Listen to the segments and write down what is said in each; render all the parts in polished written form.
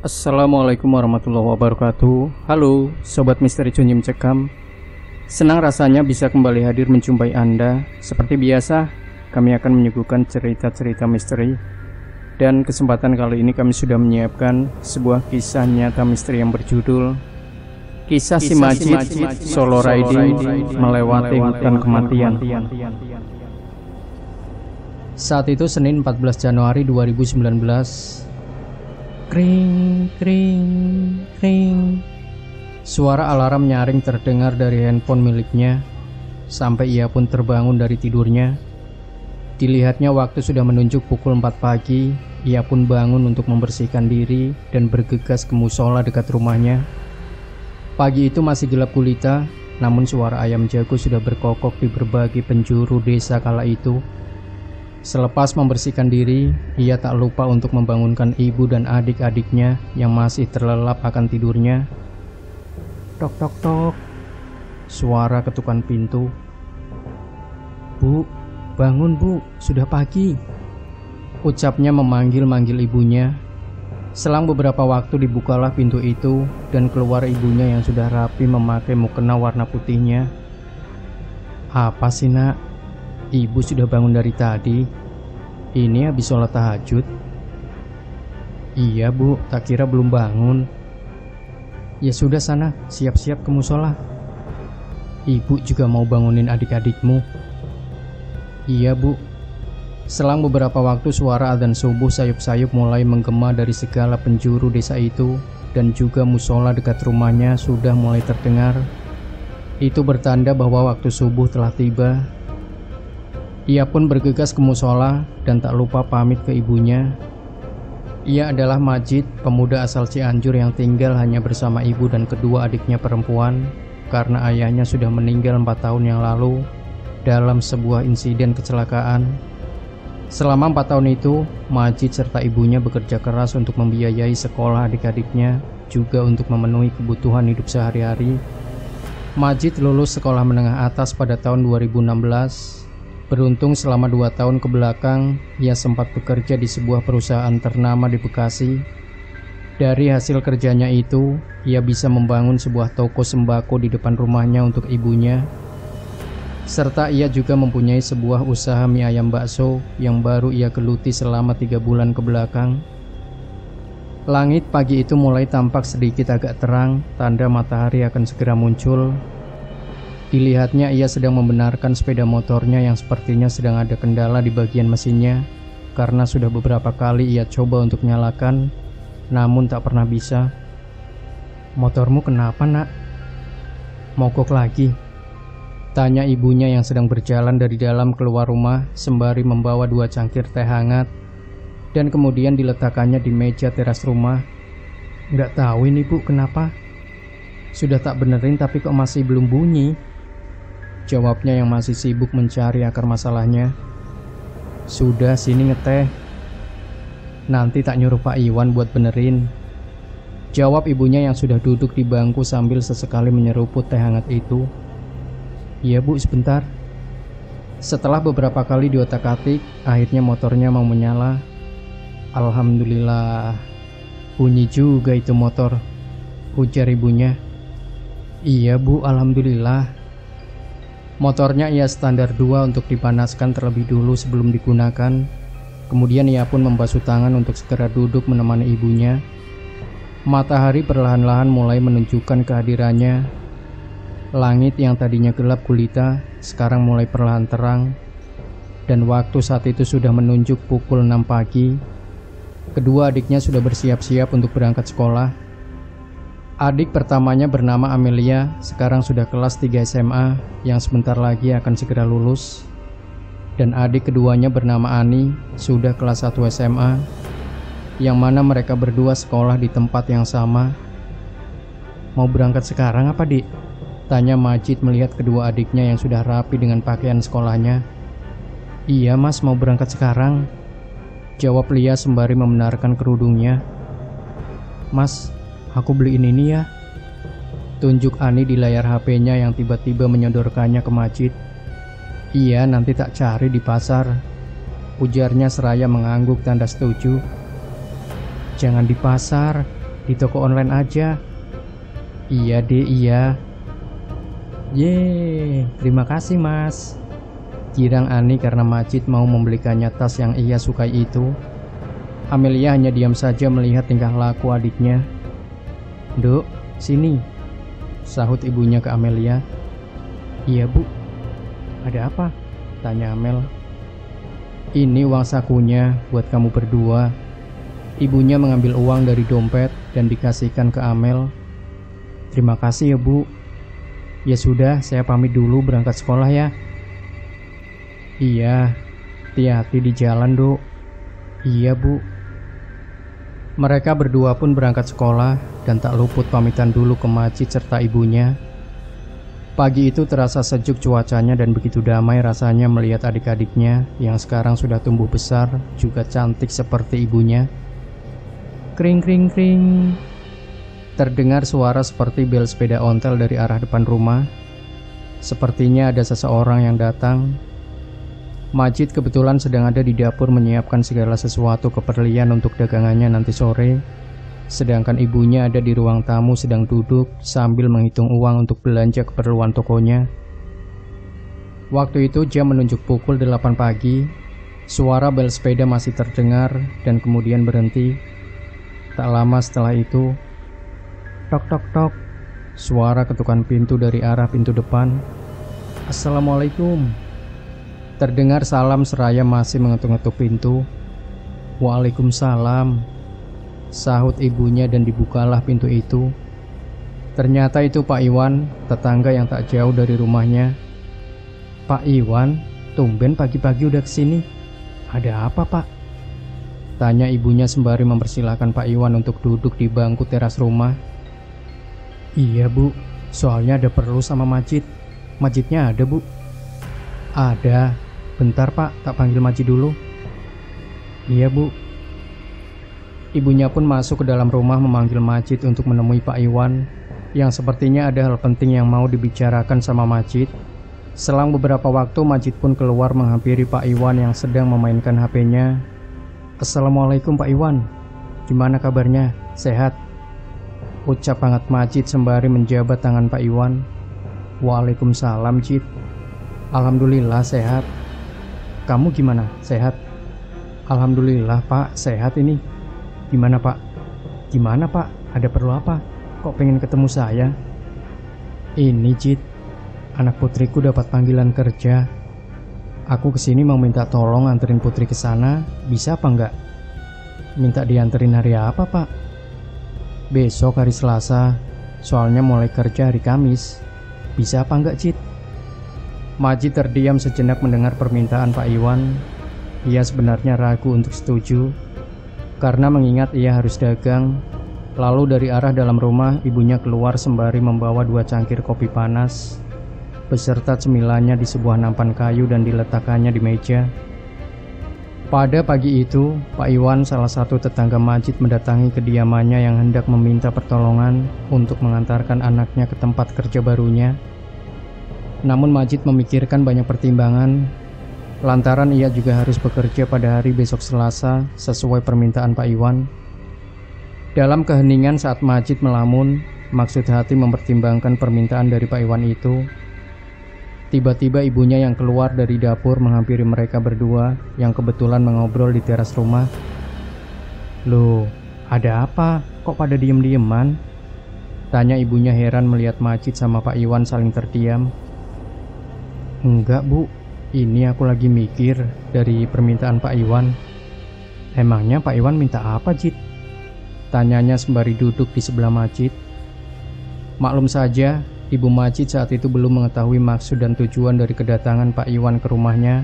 Assalamualaikum warahmatullahi wabarakatuh. Halo Sobat Misteri Cunyim Cekam. Senang rasanya bisa kembali hadir menjumpai Anda. Seperti biasa, kami akan menyuguhkan cerita-cerita misteri. Dan kesempatan kali ini kami sudah menyiapkan sebuah kisah nyata misteri yang berjudul Kisah Si Majid Solo Riding Melewati Hutan Kematian. Saat itu Senin 14 Januari 2019. Kring, kring, kring. Suara alarm nyaring terdengar dari handphone miliknya. Sampai ia pun terbangun dari tidurnya. Dilihatnya waktu sudah menunjuk pukul 4 pagi. Ia pun bangun untuk membersihkan diri dan bergegas ke musola dekat rumahnya. Pagi itu masih gelap gulita, namun suara ayam jago sudah berkokok di berbagai penjuru desa kala itu. Selepas membersihkan diri, ia tak lupa untuk membangunkan ibu dan adik-adiknya yang masih terlelap akan tidurnya. Tok tok tok. Suara ketukan pintu. Bu, bangun bu, sudah pagi. Ucapnya memanggil-manggil ibunya. Selang beberapa waktu dibukalah pintu itu dan keluar ibunya yang sudah rapi memakai mukena warna putihnya. Apa sih nak? Ibu sudah bangun dari tadi. Ini habis sholat tahajud. Iya bu, tak kira belum bangun. Ya sudah sana, siap-siap ke musola. Ibu juga mau bangunin adik-adikmu. Iya bu. Selang beberapa waktu suara adzan subuh sayup-sayup mulai menggema dari segala penjuru desa itu. Dan juga musola dekat rumahnya sudah mulai terdengar. Itu bertanda bahwa waktu subuh telah tiba. Ia pun bergegas ke musola dan tak lupa pamit ke ibunya. Ia adalah Majid, pemuda asal Cianjur yang tinggal hanya bersama ibu dan kedua adiknya perempuan karena ayahnya sudah meninggal 4 tahun yang lalu dalam sebuah insiden kecelakaan. Selama 4 tahun itu, Majid serta ibunya bekerja keras untuk membiayai sekolah adik-adiknya, juga untuk memenuhi kebutuhan hidup sehari-hari. Majid lulus sekolah menengah atas pada tahun 2016. Beruntung selama 2 tahun ke belakang, ia sempat bekerja di sebuah perusahaan ternama di Bekasi. Dari hasil kerjanya itu, ia bisa membangun sebuah toko sembako di depan rumahnya untuk ibunya. Serta ia juga mempunyai sebuah usaha mie ayam bakso yang baru ia geluti selama 3 bulan ke belakang. Langit pagi itu mulai tampak sedikit agak terang, tanda matahari akan segera muncul. Dilihatnya ia sedang membenarkan sepeda motornya yang sepertinya sedang ada kendala di bagian mesinnya, karena sudah beberapa kali ia coba untuk nyalakan, namun tak pernah bisa. Motormu kenapa nak? Mogok lagi? Tanya ibunya yang sedang berjalan dari dalam keluar rumah sembari membawa 2 cangkir teh hangat dan kemudian diletakkannya di meja teras rumah. Nggak tahu ini bu kenapa? Sudah tak benerin tapi kok masih belum bunyi? Jawabnya yang masih sibuk mencari akar masalahnya. Sudah sini ngeteh. Nanti tak nyuruh Pak Iwan buat benerin. Jawab ibunya yang sudah duduk di bangku sambil sesekali menyeruput teh hangat itu. Iya bu sebentar. Setelah beberapa kali diotak-atik, akhirnya motornya mau menyala. Alhamdulillah. Bunyi juga itu motor, ujar ibunya. Iya bu, alhamdulillah. Motornya ia standar 2 untuk dipanaskan terlebih dulu sebelum digunakan. Kemudian ia pun membasuh tangan untuk segera duduk menemani ibunya. Matahari perlahan-lahan mulai menunjukkan kehadirannya. Langit yang tadinya gelap gulita sekarang mulai perlahan terang. Dan waktu saat itu sudah menunjuk pukul 6 pagi. Kedua adiknya sudah bersiap-siap untuk berangkat sekolah. Adik pertamanya bernama Amelia, sekarang sudah kelas 3 SMA, yang sebentar lagi akan segera lulus. Dan adik keduanya bernama Ani, sudah kelas 1 SMA, yang mana mereka berdua sekolah di tempat yang sama. Mau berangkat sekarang apa dik? Tanya Majid melihat kedua adiknya yang sudah rapi dengan pakaian sekolahnya. Iya mas, mau berangkat sekarang, jawab Lia sembari membenarkan kerudungnya. Mas, aku beliin ini ya. Tunjuk Ani di layar HP-nya yang tiba-tiba menyodorkannya ke Majid. Iya, nanti tak cari di pasar, ujarnya seraya mengangguk tanda setuju. Jangan di pasar, di toko online aja. Iya deh, iya. Yeay, terima kasih mas. Girang Ani karena Majid mau membelikannya tas yang ia sukai itu. Amelia hanya diam saja melihat tingkah laku adiknya. Duk, sini, sahut ibunya ke Amelia. Iya bu, ada apa? Tanya Amel. Ini uang sakunya buat kamu berdua. Ibunya mengambil uang dari dompet dan dikasihkan ke Amel. Terima kasih ya bu. Ya sudah, saya pamit dulu berangkat sekolah ya. Iya, hati-hati di jalan duk. Iya bu. Mereka berdua pun berangkat sekolah dan tak luput pamitan dulu ke Majid serta ibunya. Pagi itu terasa sejuk cuacanya dan begitu damai rasanya melihat adik-adiknya yang sekarang sudah tumbuh besar juga cantik seperti ibunya. Kring kring kring. Terdengar suara seperti bel sepeda ontel dari arah depan rumah. Sepertinya ada seseorang yang datang. Majid kebetulan sedang ada di dapur menyiapkan segala sesuatu keperluan untuk dagangannya nanti sore. Sedangkan ibunya ada di ruang tamu sedang duduk sambil menghitung uang untuk belanja keperluan tokonya. Waktu itu jam menunjuk pukul 8 pagi. Suara bel sepeda masih terdengar dan kemudian berhenti. Tak lama setelah itu, tok tok tok, suara ketukan pintu dari arah pintu depan. Assalamualaikum. Terdengar salam seraya masih mengetuk-ngetuk pintu. Waalaikumsalam, sahut ibunya dan dibukalah pintu itu. Ternyata itu Pak Iwan, tetangga yang tak jauh dari rumahnya. Pak Iwan, tumben pagi-pagi udah kesini. Ada apa pak? Tanya ibunya sembari mempersilahkan Pak Iwan untuk duduk di bangku teras rumah. Iya bu, soalnya ada perlu sama Majid. Majidnya ada bu? Ada, bentar pak, tak panggil Majid dulu. Iya bu. Ibunya pun masuk ke dalam rumah memanggil Majid untuk menemui Pak Iwan, yang sepertinya ada hal penting yang mau dibicarakan sama Majid. Selang beberapa waktu Majid pun keluar menghampiri Pak Iwan yang sedang memainkan HP-nya. Assalamualaikum Pak Iwan, gimana kabarnya? Sehat? Ucap hangat Majid sembari menjabat tangan Pak Iwan. Waalaikumsalam Jid. Alhamdulillah sehat. Kamu gimana? Sehat? Alhamdulillah Pak, sehat ini. Gimana Pak? Gimana Pak? Ada perlu apa? Kok pengen ketemu saya? Ini Jid, anak putriku dapat panggilan kerja. Aku kesini mau minta tolong anterin putri ke sana. Bisa apa enggak? Minta dianterin hari apa Pak? Besok hari Selasa. Soalnya mulai kerja hari Kamis. Bisa apa enggak Jid? Majid terdiam sejenak mendengar permintaan Pak Iwan. Ia sebenarnya ragu untuk setuju karena mengingat ia harus dagang. Lalu dari arah dalam rumah ibunya keluar sembari membawa 2 cangkir kopi panas beserta cemilannya di sebuah nampan kayu dan diletakkannya di meja. Pada pagi itu, Pak Iwan, salah satu tetangga Majid, mendatangi kediamannya yang hendak meminta pertolongan untuk mengantarkan anaknya ke tempat kerja barunya. Namun Majid memikirkan banyak pertimbangan, lantaran ia juga harus bekerja pada hari besok Selasa sesuai permintaan Pak Iwan. Dalam keheningan saat Majid melamun, maksud hati mempertimbangkan permintaan dari Pak Iwan itu, tiba-tiba ibunya yang keluar dari dapur menghampiri mereka berdua yang kebetulan mengobrol di teras rumah. Loh, ada apa? Kok pada diem-dieman? Tanya ibunya heran melihat Majid sama Pak Iwan saling terdiam. Enggak bu, ini aku lagi mikir dari permintaan Pak Iwan. Emangnya Pak Iwan minta apa Jid? Tanyanya sembari duduk di sebelah Majid. Maklum saja, Ibu Majid saat itu belum mengetahui maksud dan tujuan dari kedatangan Pak Iwan ke rumahnya.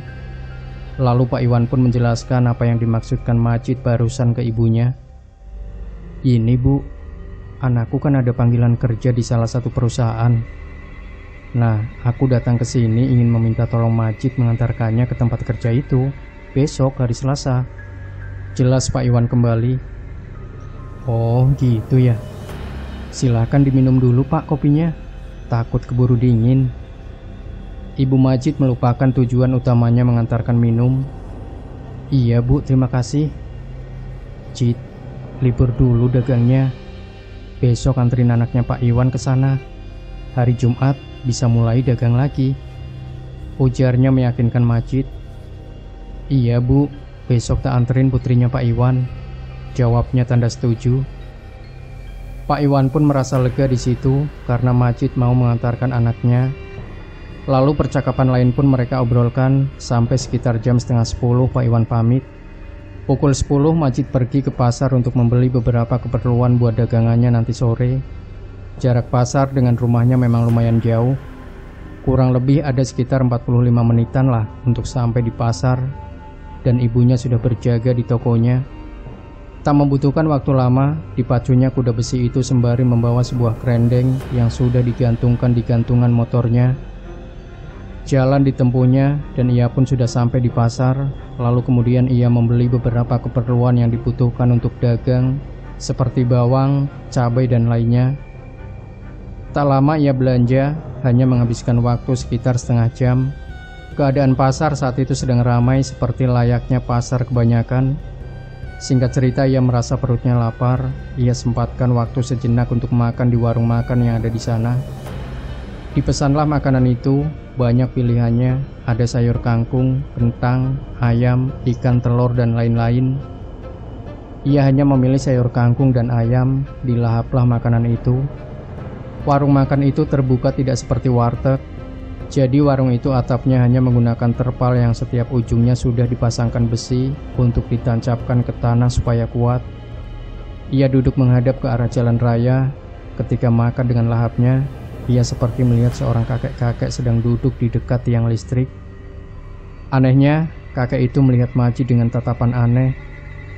Lalu Pak Iwan pun menjelaskan apa yang dimaksudkan Majid barusan ke ibunya. Ini bu, anakku kan ada panggilan kerja di salah satu perusahaan. Nah, aku datang ke sini ingin meminta tolong Majid mengantarkannya ke tempat kerja itu besok hari Selasa. Jelas Pak Iwan kembali. Oh gitu ya. Silahkan diminum dulu pak kopinya. Takut keburu dingin. Ibu Majid melupakan tujuan utamanya mengantarkan minum. Iya bu, terima kasih. Jid, libur dulu dagangnya. besok anterin anaknya Pak Iwan ke sana. Hari Jumat bisa mulai dagang lagi, ujarnya meyakinkan Majid. Iya Bu, besok tak anterin putrinya Pak Iwan, jawabnya tanda setuju. Pak Iwan pun merasa lega di situ karena Majid mau mengantarkan anaknya. Lalu percakapan lain pun mereka obrolkan sampai sekitar jam setengah 10 Pak Iwan pamit. Pukul 10 Majid pergi ke pasar untuk membeli beberapa keperluan buat dagangannya nanti sore. Jarak pasar dengan rumahnya memang lumayan jauh. Kurang lebih ada sekitar 45 menitan lah untuk sampai di pasar, dan ibunya sudah berjaga di tokonya. Tak membutuhkan waktu lama, dipacunya kuda besi itu sembari membawa sebuah kerendeng yang sudah digantungkan di gantungan motornya. Jalan ditempuhnya dan ia pun sudah sampai di pasar. Lalu kemudian ia membeli beberapa keperluan yang dibutuhkan untuk dagang, seperti bawang, cabai dan lainnya. Tak lama ia belanja, hanya menghabiskan waktu sekitar setengah jam. Keadaan pasar saat itu sedang ramai seperti layaknya pasar kebanyakan. Singkat cerita, ia merasa perutnya lapar. Ia sempatkan waktu sejenak untuk makan di warung makan yang ada di sana. Dipesanlah makanan itu, banyak pilihannya, ada sayur kangkung, kentang, ayam, ikan, telur, dan lain-lain. Ia hanya memilih sayur kangkung dan ayam, dilahaplah makanan itu. Warung makan itu terbuka tidak seperti warteg, jadi warung itu atapnya hanya menggunakan terpal yang setiap ujungnya sudah dipasangkan besi untuk ditancapkan ke tanah supaya kuat. Ia duduk menghadap ke arah jalan raya. Ketika makan dengan lahapnya, ia seperti melihat seorang kakek-kakek sedang duduk di dekat tiang listrik. Anehnya, kakek itu melihat Majid dengan tatapan aneh.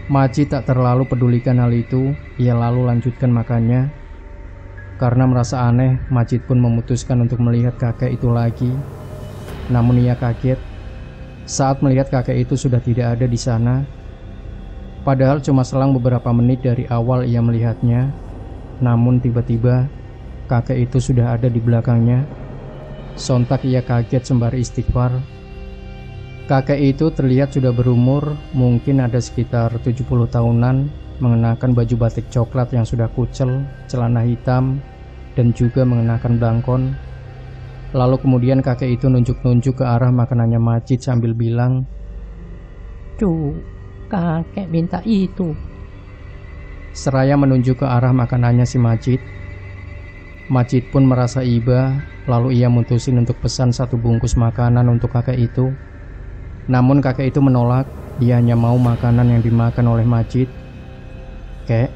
Majid tak terlalu pedulikan hal itu. Ia lalu lanjutkan makannya. Karena merasa aneh, Majid pun memutuskan untuk melihat kakek itu lagi. Namun ia kaget saat melihat kakek itu sudah tidak ada di sana. Padahal cuma selang beberapa menit dari awal ia melihatnya. Namun tiba-tiba kakek itu sudah ada di belakangnya. Sontak ia kaget sembari istighfar. Kakek itu terlihat sudah berumur, mungkin ada sekitar 70 tahunan, mengenakan baju batik coklat yang sudah kucel, celana hitam, dan juga mengenakan belangkon. Lalu kemudian kakek itu nunjuk-nunjuk ke arah makanannya Majid sambil bilang, "Tuh, kakek minta itu." Seraya menunjuk ke arah makanannya si Majid. Majid pun merasa iba, lalu ia mutusin untuk pesan satu bungkus makanan untuk kakek itu. Namun kakek itu menolak, dia hanya mau makanan yang dimakan oleh Majid. "Kek,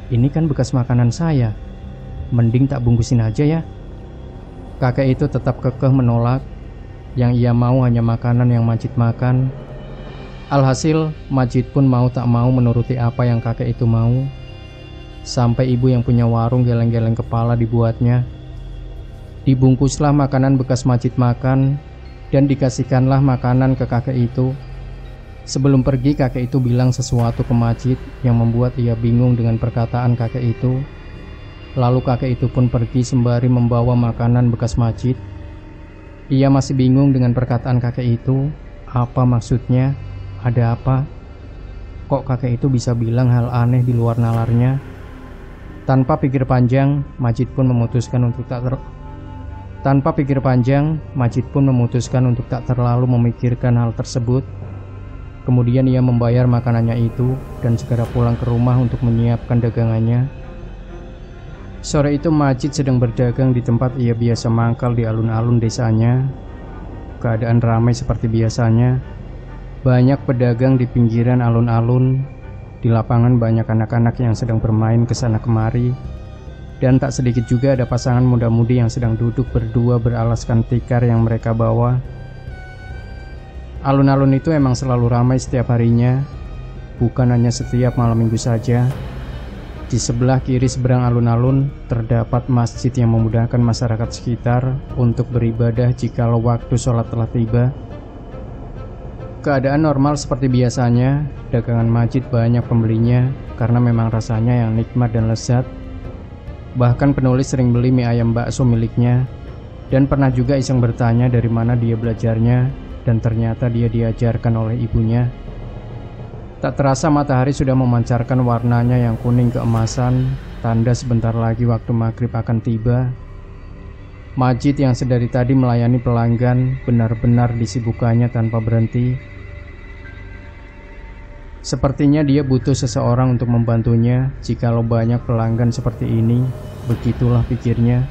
ini kan bekas makanan saya, mending tak bungkusin aja ya." Kakek itu tetap kekeh menolak, yang ia mau hanya makanan yang Majid makan. Alhasil, Majid pun mau tak mau menuruti apa yang kakek itu mau. Sampai ibu yang punya warung geleng-geleng kepala dibuatnya. Dibungkuslah makanan bekas Majid makan, dan dikasihkanlah makanan ke kakek itu. Sebelum pergi, kakek itu bilang sesuatu ke Majid yang membuat ia bingung dengan perkataan kakek itu. Lalu kakek itu pun pergi sembari membawa makanan bekas Majid. Ia masih bingung dengan perkataan kakek itu. Apa maksudnya? Ada apa? Kok kakek itu bisa bilang hal aneh di luar nalarnya? Tanpa pikir panjang, Majid pun memutuskan untuk tak terlalu memikirkan hal tersebut. Kemudian ia membayar makanannya itu dan segera pulang ke rumah untuk menyiapkan dagangannya. Sore itu Majid sedang berdagang di tempat ia biasa mangkal di alun-alun desanya. Keadaan ramai seperti biasanya. Banyak pedagang di pinggiran alun-alun. Di lapangan banyak anak-anak yang sedang bermain kesana kemari. Dan tak sedikit juga ada pasangan muda-mudi yang sedang duduk berdua beralaskan tikar yang mereka bawa. Alun-alun itu emang selalu ramai setiap harinya, bukan hanya setiap malam minggu saja. Di sebelah kiri seberang alun-alun terdapat masjid yang memudahkan masyarakat sekitar untuk beribadah jikalau waktu sholat telah tiba. Keadaan normal seperti biasanya, dagangan Majid banyak pembelinya karena memang rasanya yang nikmat dan lezat. Bahkan penulis sering beli mie ayam bakso miliknya, dan pernah juga iseng bertanya dari mana dia belajarnya, dan ternyata dia diajarkan oleh ibunya. Tak terasa matahari sudah memancarkan warnanya yang kuning keemasan, tanda sebentar lagi waktu maghrib akan tiba. Majid yang sedari tadi melayani pelanggan benar-benar disibukkannya tanpa berhenti. Sepertinya dia butuh seseorang untuk membantunya. Jikalau banyak pelanggan seperti ini, begitulah pikirnya.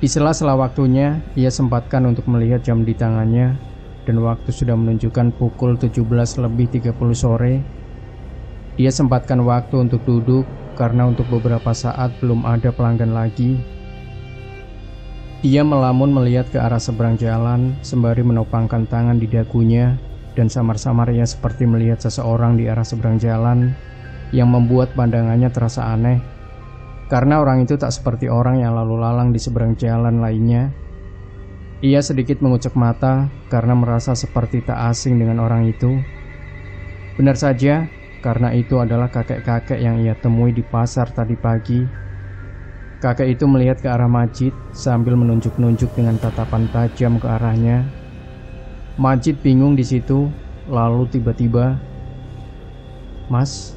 Di sela-sela waktunya, ia sempatkan untuk melihat jam di tangannya, dan waktu sudah menunjukkan pukul 17.30 sore. Dia sempatkan waktu untuk duduk, karena untuk beberapa saat belum ada pelanggan lagi. Dia melamun melihat ke arah seberang jalan, sembari menopangkan tangan di dagunya, dan samar-samar ia seperti melihat seseorang di arah seberang jalan, yang membuat pandangannya terasa aneh. Karena orang itu tak seperti orang yang lalu lalang di seberang jalan lainnya. Ia sedikit mengucek mata karena merasa seperti tak asing dengan orang itu. Benar saja, karena itu adalah kakek-kakek yang ia temui di pasar tadi pagi. Kakek itu melihat ke arah Majid sambil menunjuk-nunjuk dengan tatapan tajam ke arahnya. Majid bingung di situ, lalu tiba-tiba, "Mas."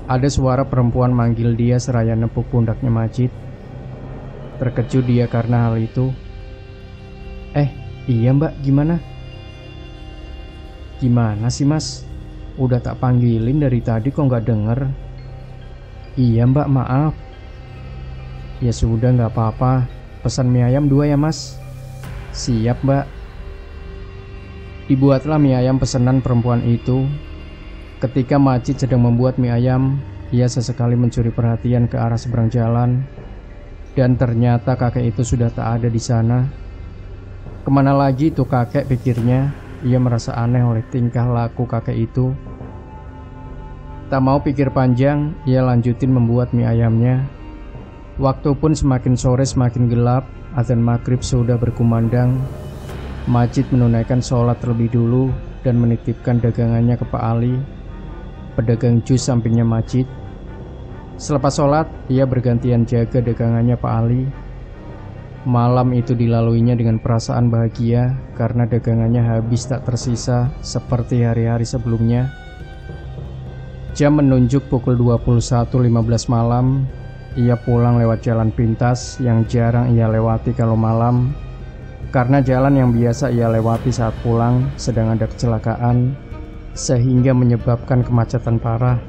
Ada suara perempuan manggil dia seraya nepuk pundaknya Majid. Terkejut dia karena hal itu. Iya mbak, gimana?" "Gimana sih mas? Udah tak panggilin dari tadi kok nggak denger." "Iya mbak, maaf." "Ya sudah, nggak apa-apa. Pesan mie ayam 2 ya mas." "Siap mbak." Dibuatlah mie ayam pesanan perempuan itu. Ketika Majid sedang membuat mie ayam, ia sesekali mencuri perhatian ke arah seberang jalan, dan ternyata kakek itu sudah tak ada di sana. Kemana lagi itu kakek, pikirnya. Ia merasa aneh oleh tingkah laku kakek itu. Tak mau pikir panjang, ia lanjutin membuat mie ayamnya. Waktu pun semakin sore semakin gelap, azan maghrib sudah berkumandang. Majid menunaikan sholat terlebih dulu dan menitipkan dagangannya ke Pak Ali, pedagang jus sampingnya Majid. Selepas sholat, ia bergantian jaga dagangannya Pak Ali. Malam itu dilaluinya dengan perasaan bahagia karena dagangannya habis tak tersisa seperti hari-hari sebelumnya. Jam menunjuk pukul 21.15 malam. Ia pulang lewat jalan pintas yang jarang ia lewati kalau malam, karena jalan yang biasa ia lewati saat pulang sedang ada kecelakaan, sehingga menyebabkan kemacetan parah.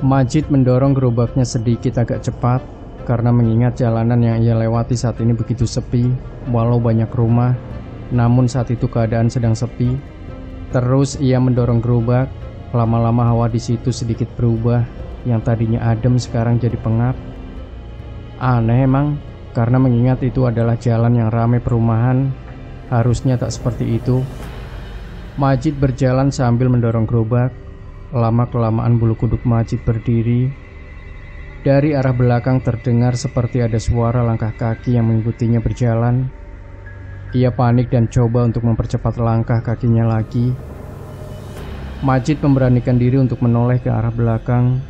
Majid mendorong gerobaknya sedikit agak cepat, karena mengingat jalanan yang ia lewati saat ini begitu sepi, walau banyak rumah, namun saat itu keadaan sedang sepi. Terus ia mendorong gerobak, lama-lama hawa di situ sedikit berubah. Yang tadinya adem sekarang jadi pengap. Aneh emang, karena mengingat itu adalah jalan yang ramai perumahan, harusnya tak seperti itu. Majid berjalan sambil mendorong gerobak. Lama-kelamaan bulu kuduk Majid berdiri. Dari arah belakang terdengar seperti ada suara langkah kaki yang mengikutinya berjalan. Ia panik dan coba untuk mempercepat langkah kakinya lagi. Majid memberanikan diri untuk menoleh ke arah belakang.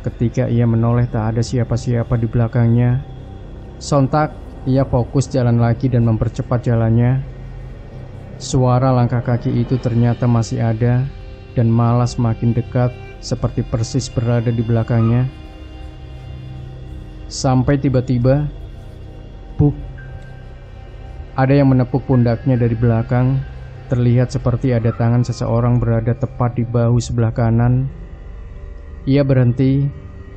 Ketika ia menoleh tak ada siapa-siapa di belakangnya. Sontak ia fokus jalan lagi dan mempercepat jalannya. Suara langkah kaki itu ternyata masih ada, dan malah semakin dekat, seperti persis berada di belakangnya. Sampai tiba-tiba, buk! Ada yang menepuk pundaknya dari belakang. Terlihat seperti ada tangan seseorang berada tepat di bahu sebelah kanan. Ia berhenti,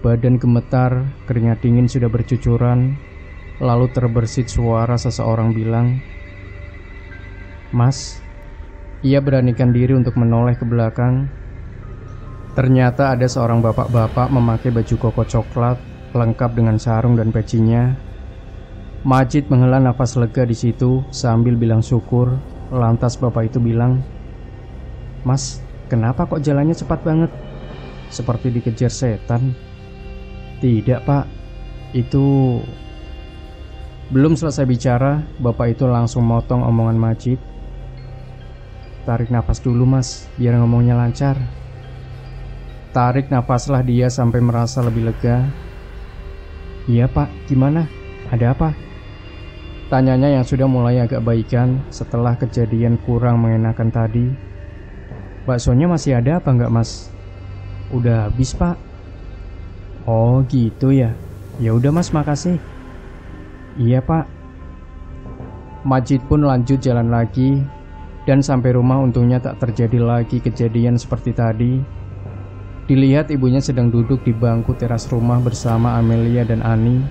badan gemetar, keringat dingin sudah bercucuran. Lalu terbersit suara seseorang bilang, "Mas." Ia beranikan diri untuk menoleh ke belakang. Ternyata ada seorang bapak-bapak memakai baju koko coklat, lengkap dengan sarung dan pecinya. Majid menghela nafas lega di situ sambil bilang syukur. Lantas bapak itu bilang, "Mas, kenapa kok jalannya cepat banget? Seperti dikejar setan." "Tidak pak, itu..." Belum selesai bicara, bapak itu langsung motong omongan Majid. "Tarik nafas dulu mas, biar ngomongnya lancar." Tarik nafaslah dia sampai merasa lebih lega. "Iya pak, gimana? Ada apa?" Tanyanya yang sudah mulai agak baikan setelah kejadian kurang mengenakan tadi. "Baksonya masih ada apa enggak mas?" "Udah habis pak." Oh gitu ya. Ya udah Mas, makasih. Iya Pak. Majid pun lanjut jalan lagi, dan sampai rumah untungnya tak terjadi lagi kejadian seperti tadi. Dilihat ibunya sedang duduk di bangku teras rumah bersama Amelia dan Ani.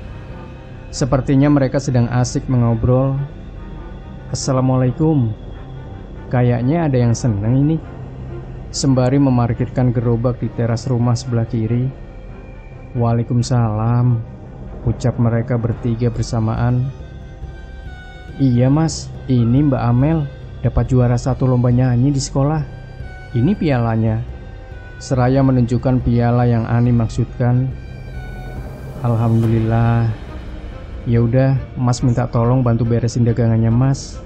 Sepertinya mereka sedang asik mengobrol. Assalamualaikum. Kayaknya ada yang seneng ini. Sembari memarkirkan gerobak di teras rumah sebelah kiri. Waalaikumsalam, ucap mereka bertiga bersamaan. Iya Mas, ini Mbak Amel dapat juara 1 lomba nyanyi di sekolah. Ini pialanya. Seraya menunjukkan piala yang Ani maksudkan. Alhamdulillah. Ya udah, Mas minta tolong bantu beresin dagangannya Mas.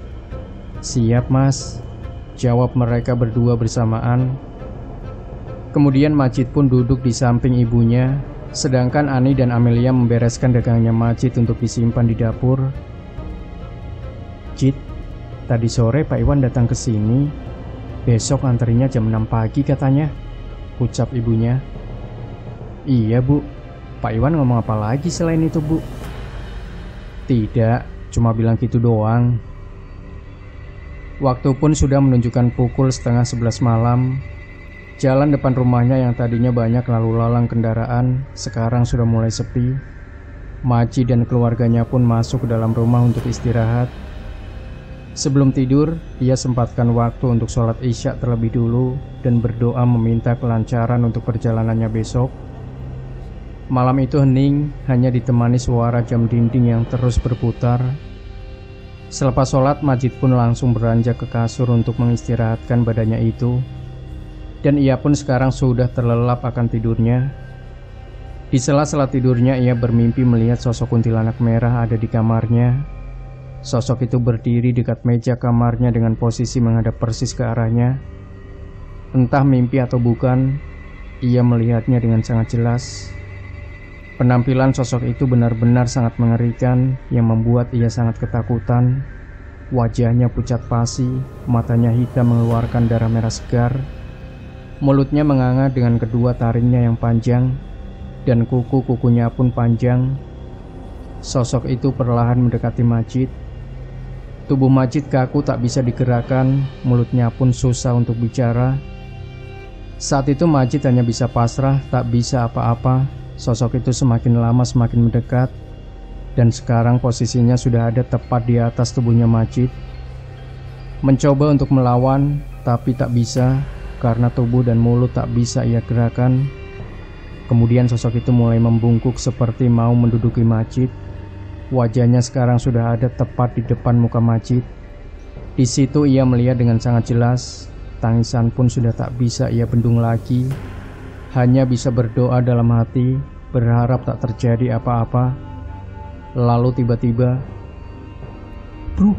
Siap Mas, jawab mereka berdua bersamaan. Kemudian Majid pun duduk di samping ibunya, sedangkan Ani dan Amelia membereskan dagangannya Majid untuk disimpan di dapur. Cid, tadi sore Pak Iwan datang ke sini. Besok anterinya jam 6 pagi katanya, ucap ibunya. Iya Bu, Pak Iwan ngomong apa lagi selain itu Bu? Tidak, cuma bilang gitu doang. Waktu pun sudah menunjukkan pukul 10:30 malam. Jalan depan rumahnya yang tadinya banyak lalu lalang kendaraan sekarang sudah mulai sepi. Majid dan keluarganya pun masuk ke dalam rumah untuk istirahat. Sebelum tidur, ia sempatkan waktu untuk sholat Isya terlebih dulu dan berdoa meminta kelancaran untuk perjalanannya besok. Malam itu hening, hanya ditemani suara jam dinding yang terus berputar. Selepas sholat, Majid pun langsung beranjak ke kasur untuk mengistirahatkan badannya itu. Dan ia pun sekarang sudah terlelap akan tidurnya. Di sela-sela tidurnya, ia bermimpi melihat sosok kuntilanak merah ada di kamarnya. Sosok itu berdiri dekat meja kamarnya dengan posisi menghadap persis ke arahnya. Entah mimpi atau bukan, ia melihatnya dengan sangat jelas. Penampilan sosok itu benar-benar sangat mengerikan yang membuat ia sangat ketakutan. Wajahnya pucat pasi, matanya hitam mengeluarkan darah merah segar. Mulutnya menganga dengan kedua taringnya yang panjang, dan kuku-kukunya pun panjang. Sosok itu perlahan mendekati Majid. Tubuh Majid kaku tak bisa digerakkan, mulutnya pun susah untuk bicara. Saat itu Majid hanya bisa pasrah, tak bisa apa-apa. Sosok itu semakin lama semakin mendekat, dan sekarang posisinya sudah ada tepat di atas tubuhnya Majid. Mencoba untuk melawan, tapi tak bisa, karena tubuh dan mulut tak bisa ia gerakan. Kemudian sosok itu mulai membungkuk seperti mau menduduki Majid. Wajahnya sekarang sudah ada tepat di depan muka Majid. Di situ ia melihat dengan sangat jelas. Tangisan pun sudah tak bisa ia bendung lagi. Hanya bisa berdoa dalam hati, berharap tak terjadi apa-apa. Lalu tiba-tiba, "Bro!"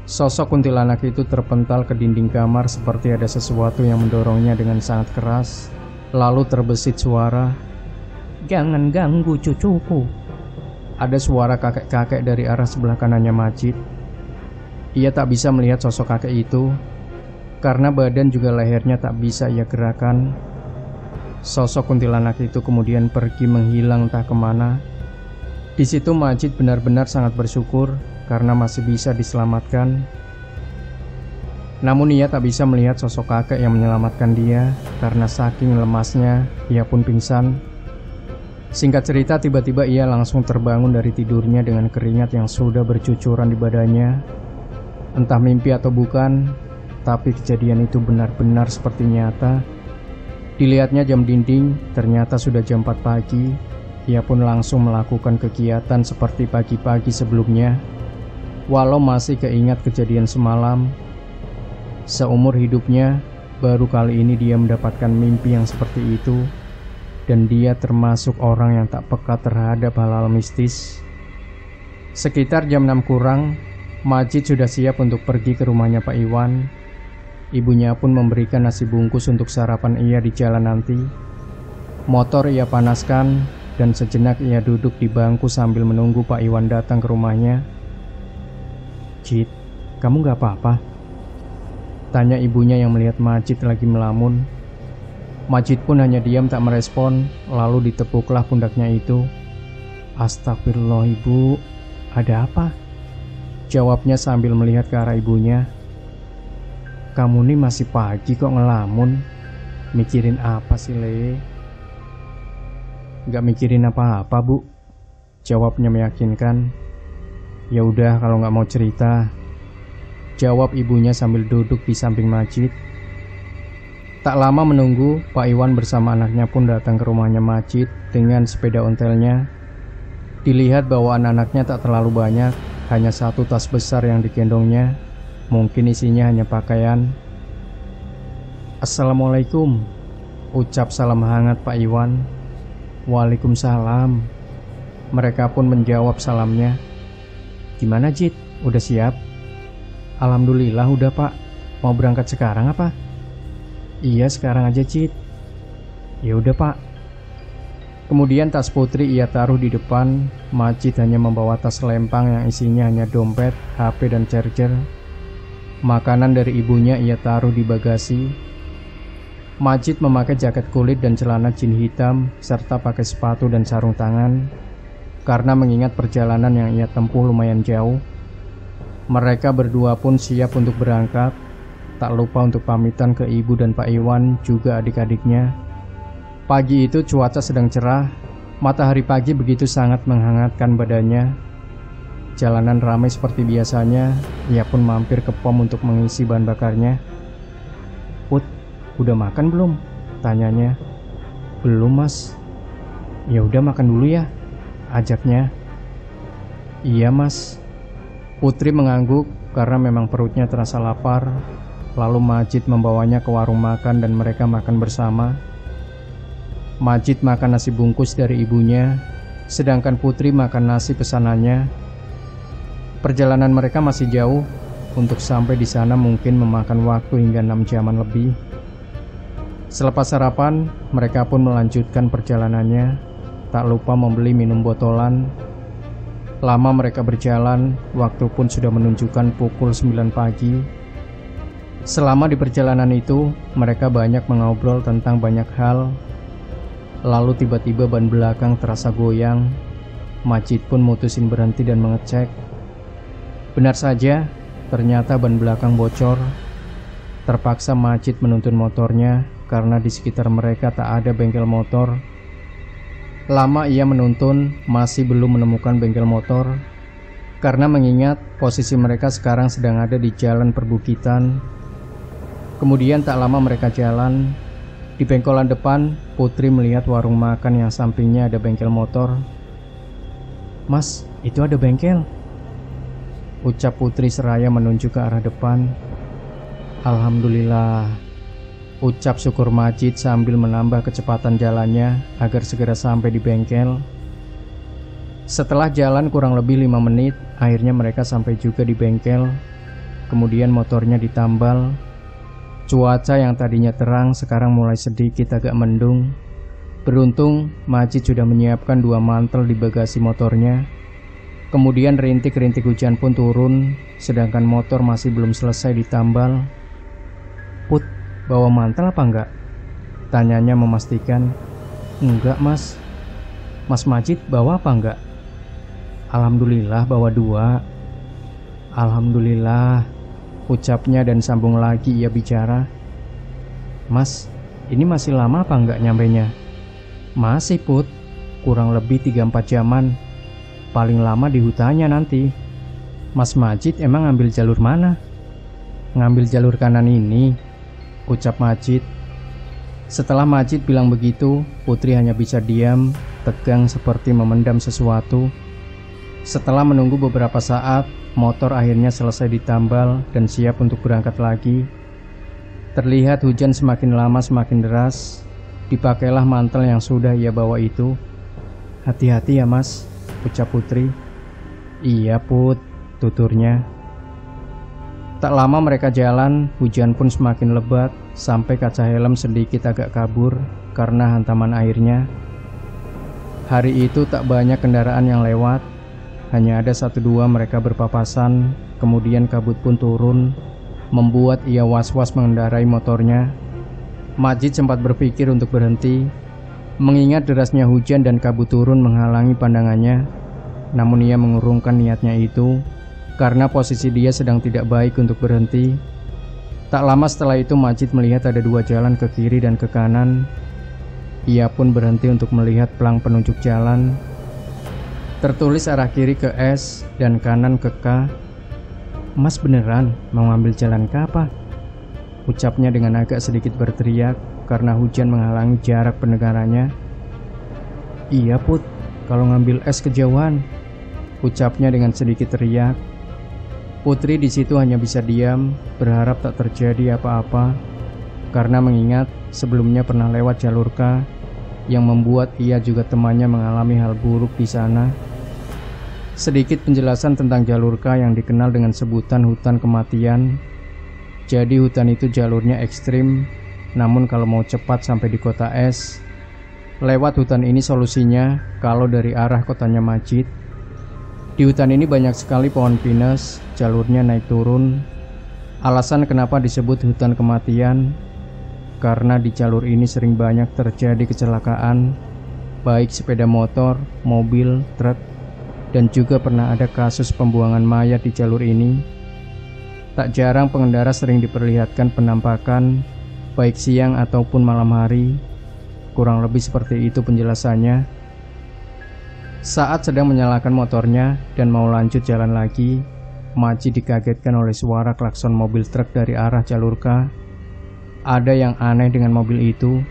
Sosok kuntilanak itu terpental ke dinding kamar seperti ada sesuatu yang mendorongnya dengan sangat keras. Lalu terbesit suara, "Jangan ganggu cucuku." Ada suara kakek-kakek dari arah sebelah kanannya Majid. Ia tak bisa melihat sosok kakek itu, karena badan juga lehernya tak bisa ia gerakan. Sosok kuntilanak itu kemudian pergi menghilang entah kemana. Di situ Majid benar-benar sangat bersyukur karena masih bisa diselamatkan. Namun ia tak bisa melihat sosok kakek yang menyelamatkan dia karena saking lemasnya ia pun pingsan. Singkat cerita, tiba-tiba ia langsung terbangun dari tidurnya dengan keringat yang sudah bercucuran di badannya. Entah mimpi atau bukan, tapi kejadian itu benar-benar seperti nyata. Dilihatnya jam dinding, ternyata sudah jam 4 pagi. Ia pun langsung melakukan kegiatan seperti pagi-pagi sebelumnya. Walau masih keingat kejadian semalam, seumur hidupnya baru kali ini dia mendapatkan mimpi yang seperti itu. Dan dia termasuk orang yang tak peka terhadap hal-hal mistis. Sekitar jam 6 kurang, Majid sudah siap untuk pergi ke rumahnya Pak Iwan. Ibunya pun memberikan nasi bungkus untuk sarapan ia di jalan nanti. Motor ia panaskan, dan sejenak ia duduk di bangku sambil menunggu Pak Iwan datang ke rumahnya. "Cid, kamu gak apa-apa?" tanya ibunya yang melihat Majid lagi melamun. Majid pun hanya diam tak merespon, lalu ditepuklah pundaknya itu. Astagfirullah ibu, ada apa? Jawabnya sambil melihat ke arah ibunya. Kamu nih masih pagi kok ngelamun. Mikirin apa sih Le? Gak mikirin apa-apa bu, jawabnya meyakinkan. Ya udah kalau gak mau cerita, jawab ibunya sambil duduk di samping Majid. Tak lama menunggu, Pak Iwan bersama anaknya pun datang ke rumahnya Majid dengan sepeda ontelnya. Dilihat bawaan anaknya tak terlalu banyak, hanya satu tas besar yang digendongnya. Mungkin isinya hanya pakaian. Assalamualaikum, ucap salam hangat Pak Iwan. Waalaikumsalam. Mereka pun menjawab salamnya. Gimana Jid, udah siap? Alhamdulillah udah Pak. Mau berangkat sekarang apa? Iya sekarang aja Cid. Ya udah Pak. Kemudian tas Putri ia taruh di depan. Majid hanya membawa tas lempang yang isinya hanya dompet, HP dan charger. Makanan dari ibunya ia taruh di bagasi. Majid memakai jaket kulit dan celana jin hitam serta pakai sepatu dan sarung tangan karena mengingat perjalanan yang ia tempuh lumayan jauh. Mereka berdua pun siap untuk berangkat. Tak lupa untuk pamitan ke ibu dan Pak Iwan, juga adik-adiknya. Pagi itu cuaca sedang cerah. Matahari pagi begitu sangat menghangatkan badannya. Jalanan ramai seperti biasanya. Ia pun mampir ke pom untuk mengisi bahan bakarnya. Put, udah makan belum? Tanyanya. Belum mas. Ya udah makan dulu ya, ajaknya. Iya mas. Putri mengangguk karena memang perutnya terasa lapar. Lalu Majid membawanya ke warung makan dan mereka makan bersama. Majid makan nasi bungkus dari ibunya, sedangkan Putri makan nasi pesanannya. Perjalanan mereka masih jauh. Untuk sampai di sana mungkin memakan waktu hingga 6 jaman lebih. Selepas sarapan, mereka pun melanjutkan perjalanannya. Tak lupa membeli minum botolan. Lama mereka berjalan, waktu pun sudah menunjukkan pukul 9 pagi. Selama di perjalanan itu, mereka banyak mengobrol tentang banyak hal. Lalu tiba-tiba ban belakang terasa goyang. Majid pun mutusin berhenti dan mengecek. Benar saja, ternyata ban belakang bocor. Terpaksa Majid menuntun motornya karena di sekitar mereka tak ada bengkel motor. Lama ia menuntun, masih belum menemukan bengkel motor. Karena mengingat posisi mereka sekarang sedang ada di jalan perbukitan. Kemudian tak lama mereka jalan. Di bengkolan depan, Putri melihat warung makan yang sampingnya ada bengkel motor. Mas, itu ada bengkel, ucap Putri seraya menunjuk ke arah depan. Alhamdulillah, ucap syukur Majid sambil menambah kecepatan jalannya agar segera sampai di bengkel. Setelah jalan kurang lebih 5 menit, akhirnya mereka sampai juga di bengkel. Kemudian motornya ditambal. Cuaca yang tadinya terang sekarang mulai sedikit agak mendung. Beruntung Majid sudah menyiapkan 2 mantel di bagasi motornya. Kemudian rintik-rintik hujan pun turun, sedangkan motor masih belum selesai ditambal. Put, bawa mantel apa enggak? Tanyanya memastikan. Enggak mas. Mas Majid bawa apa enggak? Alhamdulillah bawa 2. Alhamdulillah, ucapnya dan sambung lagi ia bicara. Mas, ini masih lama apa enggak nyampainya? Masih Put, kurang lebih 3-4 jaman. Paling lama di hutannya nanti. Mas Majid emang ngambil jalur mana? Ngambil jalur kanan ini, ucap Majid. Setelah Majid bilang begitu, Putri hanya bisa diam, tegang seperti memendam sesuatu. Setelah menunggu beberapa saat, motor akhirnya selesai ditambal dan siap untuk berangkat lagi. Terlihat hujan semakin lama semakin deras. Dipakailah mantel yang sudah ia bawa itu. Hati-hati ya mas, ucap Putri. Iya Put, tuturnya. Tak lama mereka jalan, hujan pun semakin lebat sampai kaca helm sedikit agak kabur karena hantaman airnya. Hari itu tak banyak kendaraan yang lewat. Hanya ada 1-2 mereka berpapasan. Kemudian kabut pun turun, membuat ia was-was mengendarai motornya. Majid sempat berpikir untuk berhenti, mengingat derasnya hujan dan kabut turun menghalangi pandangannya. Namun ia mengurungkan niatnya itu, karena posisi dia sedang tidak baik untuk berhenti. Tak lama setelah itu Majid melihat ada dua jalan ke kiri dan ke kanan. Ia pun berhenti untuk melihat pelang penunjuk jalan. Tertulis arah kiri ke S dan kanan ke K. "Mas beneran mau ngambil jalan ke apa?" ucapnya dengan agak sedikit berteriak karena hujan menghalangi jarak pendengarannya. "Iya Put, kalau ngambil es kejauhan," ucapnya dengan sedikit teriak. Putri di situ hanya bisa diam, berharap tak terjadi apa-apa, karena mengingat sebelumnya pernah lewat jalur K yang membuat ia juga temannya mengalami hal buruk di sana. Sedikit penjelasan tentang jalur K yang dikenal dengan sebutan hutan kematian. Jadi hutan itu jalurnya ekstrim, namun kalau mau cepat sampai di kota S, lewat hutan ini solusinya kalau dari arah kotanya Majid. Di hutan ini banyak sekali pohon pinus, jalurnya naik turun. Alasan kenapa disebut hutan kematian, karena di jalur ini sering banyak terjadi kecelakaan, baik sepeda motor, mobil, truk, dan juga pernah ada kasus pembuangan mayat di jalur ini. Tak jarang pengendara sering diperlihatkan penampakan, baik siang ataupun malam hari. Kurang lebih seperti itu penjelasannya. Saat sedang menyalakan motornya dan mau lanjut jalan lagi, Majid dikagetkan oleh suara klakson mobil truk dari arah jalur K. Ada yang aneh dengan mobil itu.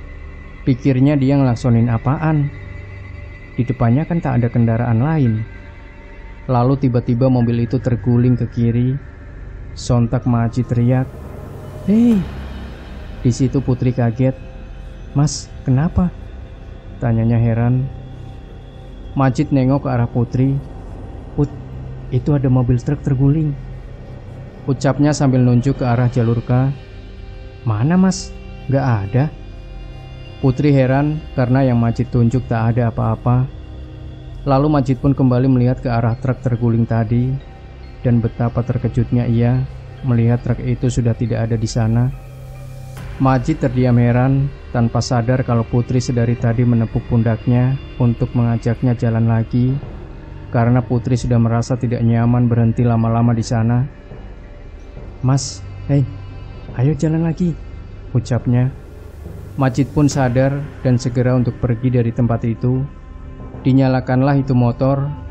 Pikirnya dia ngelaksonin apaan. Di depannya kan tak ada kendaraan lain. Lalu tiba-tiba mobil itu terguling ke kiri. Sontak Majid teriak, "Hei!" Di situ Putri kaget. "Mas, kenapa?" tanyanya heran. Majid nengok ke arah Putri. "Put, itu ada mobil truk terguling," ucapnya sambil nunjuk ke arah jalur K. "Mana Mas? Gak ada." Putri heran karena yang Majid tunjuk tak ada apa-apa. Lalu Majid pun kembali melihat ke arah truk terguling tadi. Dan betapa terkejutnya ia melihat truk itu sudah tidak ada di sana. Majid terdiam heran tanpa sadar kalau Putri sedari tadi menepuk pundaknya untuk mengajaknya jalan lagi, karena Putri sudah merasa tidak nyaman berhenti lama-lama di sana. "Mas, hei, ayo jalan lagi," ucapnya. Majid pun sadar dan segera untuk pergi dari tempat itu. Dinyalakanlah itu motor.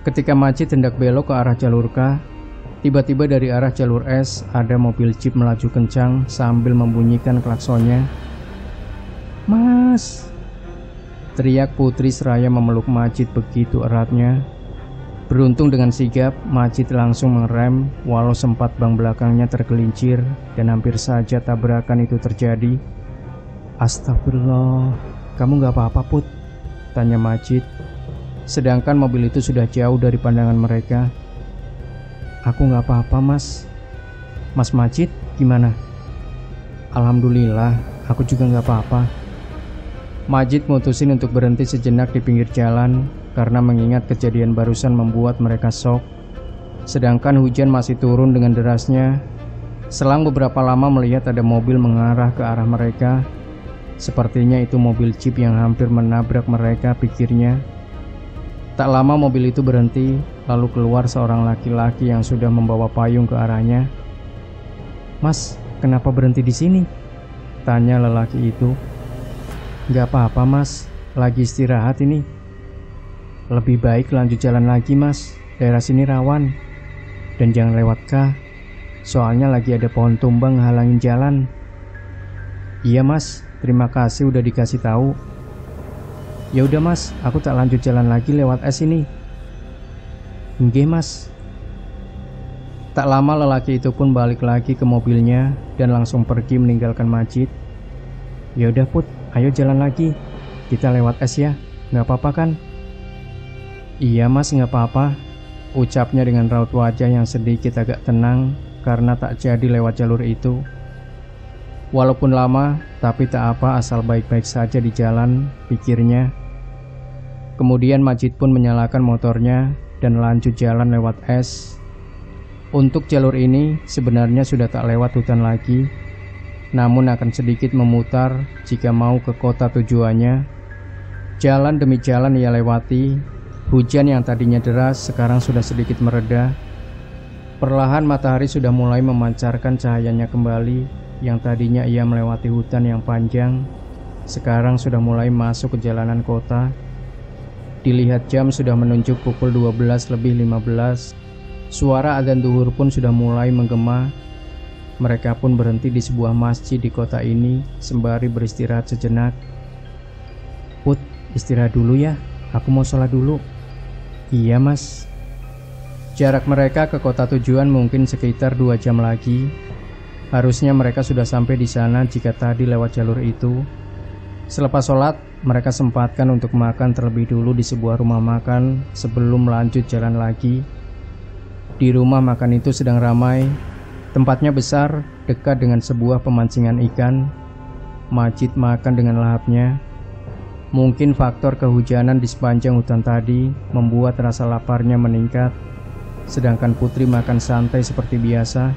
Ketika Majid hendak belok ke arah jalur K, tiba-tiba dari arah jalur S ada mobil jeep melaju kencang sambil membunyikan klaksonnya. "Mas!" teriak Putri seraya memeluk Majid begitu eratnya. Beruntung dengan sigap, Majid langsung mengerem walau sempat ban belakangnya tergelincir dan hampir saja tabrakan itu terjadi. "Astagfirullah, kamu gak apa-apa Put?" tanya Majid. Sedangkan mobil itu sudah jauh dari pandangan mereka. "Aku gak apa-apa Mas." "Mas Majid gimana?" "Alhamdulillah, aku juga gak apa-apa." Majid mutusin untuk berhenti sejenak di pinggir jalan karena mengingat kejadian barusan membuat mereka shock. Sedangkan hujan masih turun dengan derasnya. Selang beberapa lama melihat ada mobil mengarah ke arah mereka. Sepertinya itu mobil jeep yang hampir menabrak mereka, pikirnya. Tak lama mobil itu berhenti, lalu keluar seorang laki-laki yang sudah membawa payung ke arahnya. "Mas, kenapa berhenti di sini?" tanya lelaki itu. "Gak apa-apa Mas, lagi istirahat ini." "Lebih baik lanjut jalan lagi Mas, daerah sini rawan. Dan jangan lewat K, soalnya lagi ada pohon tumbang halangin jalan." "Iya Mas, terima kasih udah dikasih tahu." "Ya udah Mas, aku tak lanjut jalan lagi lewat S ini." "Nggih Mas." Tak lama lelaki itu pun balik lagi ke mobilnya dan langsung pergi meninggalkan Majid. "Ya udah Put, ayo jalan lagi. Kita lewat S ya, nggak apa-apa kan?" "Iya Mas, nggak apa-apa," ucapnya dengan raut wajah yang sedikit agak tenang karena tak jadi lewat jalur itu. Walaupun lama, tapi tak apa asal baik-baik saja di jalan, pikirnya. Kemudian Majid pun menyalakan motornya dan lanjut jalan lewat S. Untuk jalur ini sebenarnya sudah tak lewat hutan lagi. namun akan sedikit memutar jika mau ke kota tujuannya. Jalan demi jalan ia lewati. Hujan yang tadinya deras sekarang sudah sedikit mereda. Perlahan matahari sudah mulai memancarkan cahayanya kembali. Yang tadinya ia melewati hutan yang panjang, sekarang sudah mulai masuk ke jalanan kota. Dilihat jam sudah menunjuk pukul 12:15. Suara adzan zuhur pun sudah mulai menggema. Mereka pun berhenti di sebuah masjid di kota ini sembari beristirahat sejenak. "Put, istirahat dulu ya, aku mau sholat dulu." "Iya mas." Jarak mereka ke kota tujuan mungkin sekitar 2 jam lagi. Harusnya mereka sudah sampai di sana jika tadi lewat jalur itu. Selepas sholat, mereka sempatkan untuk makan terlebih dulu di sebuah rumah makan sebelum lanjut jalan lagi. Di rumah makan itu sedang ramai. Tempatnya besar, dekat dengan sebuah pemancingan ikan. Majid makan dengan lahapnya. Mungkin faktor kehujanan di sepanjang hutan tadi membuat rasa laparnya meningkat, sedangkan Putri makan santai seperti biasa.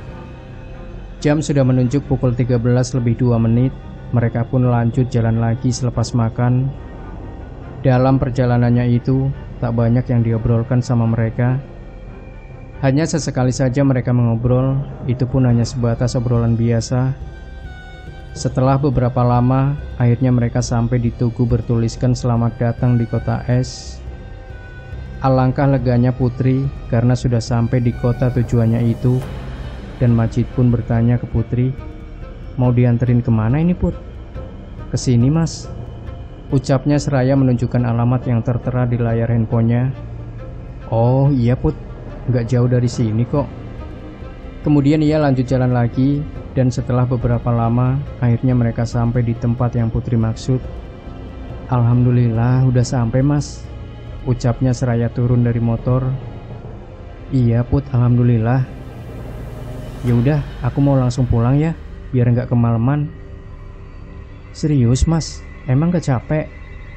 Jam sudah menunjuk pukul 13:02. Mereka pun lanjut jalan lagi selepas makan. Dalam perjalanannya itu, tak banyak yang diobrolkan sama mereka. Hanya sesekali saja mereka mengobrol, itu pun hanya sebatas obrolan biasa. Setelah beberapa lama, akhirnya mereka sampai di tugu bertuliskan "Selamat datang di kota es". Alangkah leganya Putri karena sudah sampai di kota tujuannya itu. Dan Majid pun bertanya ke Putri, "Mau dianterin kemana ini Put?" "Kesini mas," ucapnya seraya menunjukkan alamat yang tertera di layar handphonenya. "Oh iya Put, nggak jauh dari sini kok." Kemudian ia lanjut jalan lagi, dan setelah beberapa lama, akhirnya mereka sampai di tempat yang Putri maksud. "Alhamdulillah udah sampai mas," ucapnya seraya turun dari motor. "Iya Put, alhamdulillah." "Ya udah, aku mau langsung pulang ya, biar nggak kemalaman." "Serius mas, emang gak capek?"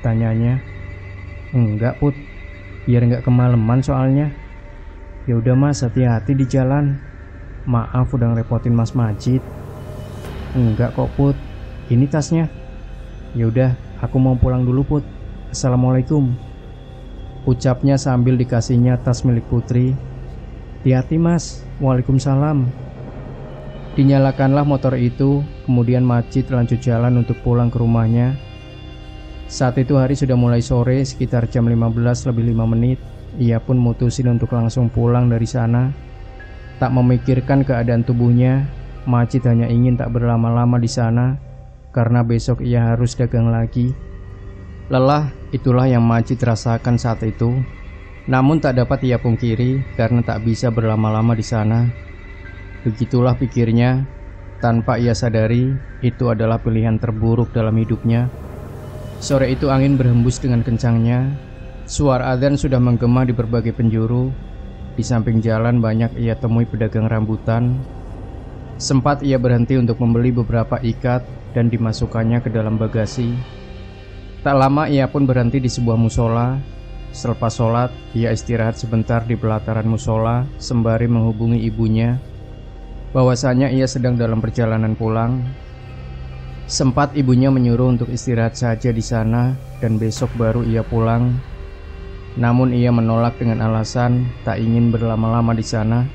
tanyanya. "Enggak Put, biar nggak kemalaman soalnya." "Ya udah mas, hati-hati di jalan. Maaf udah ngerepotin Mas Majid." "Enggak kok Put, ini tasnya." "Ya udah, aku mau pulang dulu Put. Assalamualaikum," ucapnya sambil dikasihnya tas milik Putri. "Hati-hati mas." "Waalaikumsalam." Dinyalakanlah motor itu, kemudian Majid lanjut jalan untuk pulang ke rumahnya. Saat itu hari sudah mulai sore, sekitar jam 15:05. Ia pun mutusin untuk langsung pulang dari sana. Tak memikirkan keadaan tubuhnya, Majid hanya ingin tak berlama-lama di sana, karena besok ia harus dagang lagi. Lelah, itulah yang Majid rasakan saat itu. Namun tak dapat ia pungkiri, karena tak bisa berlama-lama di sana. Begitulah pikirnya, tanpa ia sadari, itu adalah pilihan terburuk dalam hidupnya. Sore itu angin berhembus dengan kencangnya. Suara adzan sudah menggema di berbagai penjuru. Di samping jalan banyak ia temui pedagang rambutan. Sempat ia berhenti untuk membeli beberapa ikat dan dimasukkannya ke dalam bagasi. Tak lama ia pun berhenti di sebuah musola. Selepas sholat, ia istirahat sebentar di pelataran musola sembari menghubungi ibunya bahwasanya ia sedang dalam perjalanan pulang. Sempat ibunya menyuruh untuk istirahat saja di sana dan besok baru ia pulang. Namun ia menolak dengan alasan tak ingin berlama-lama di sana.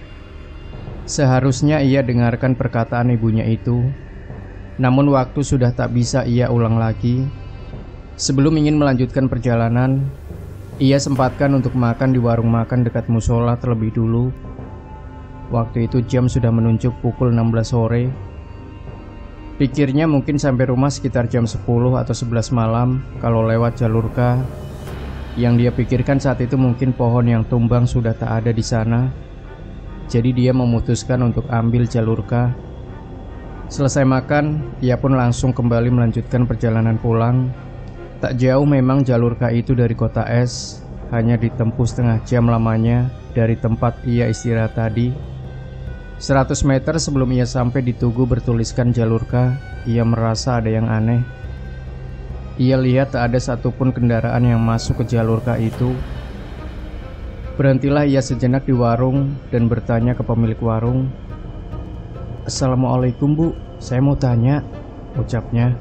Seharusnya ia dengarkan perkataan ibunya itu. Namun waktu sudah tak bisa ia ulang lagi. Sebelum ingin melanjutkan perjalanan, ia sempatkan untuk makan di warung makan dekat musola terlebih dulu. Waktu itu jam sudah menunjuk pukul 16 sore. Pikirnya mungkin sampai rumah sekitar jam 10 atau 11 malam kalau lewat jalur K. Yang dia pikirkan saat itu mungkin pohon yang tumbang sudah tak ada di sana. Jadi dia memutuskan untuk ambil jalur K. Selesai makan, ia pun langsung kembali melanjutkan perjalanan pulang. Tak jauh memang jalur K itu dari kota es, hanya ditempuh setengah jam lamanya dari tempat ia istirahat tadi. 100 meter sebelum ia sampai di tugu bertuliskan jalur K, ia merasa ada yang aneh. Ia lihat tak ada satupun kendaraan yang masuk ke jalur K itu. Berhentilah ia sejenak di warung dan bertanya ke pemilik warung. "Assalamualaikum Bu, saya mau tanya, ucapnya.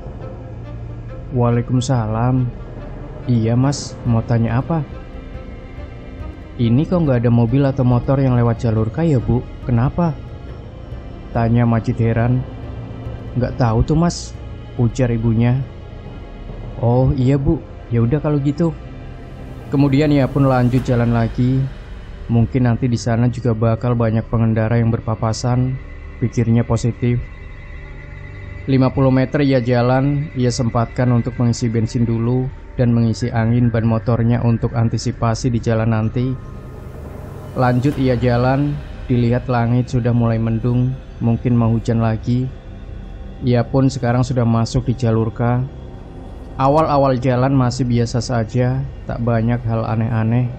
Waalaikumsalam. Iya mas, mau tanya apa? Ini kok nggak ada mobil atau motor yang lewat jalur K ya bu? Kenapa? Tanya Majid heran. Nggak tahu tuh mas, ujar ibunya. Oh iya bu, ya udah kalau gitu. Kemudian ia pun lanjut jalan lagi. Mungkin nanti di sana juga bakal banyak pengendara yang berpapasan, pikirnya positif. 50 meter ia jalan, ia sempatkan untuk mengisi bensin dulu dan mengisi angin ban motornya untuk antisipasi di jalan nanti. Lanjut ia jalan, dilihat langit sudah mulai mendung, mungkin mau hujan lagi. Ia pun sekarang sudah masuk di jalur K. Awal-awal jalan masih biasa saja, tak banyak hal aneh-aneh.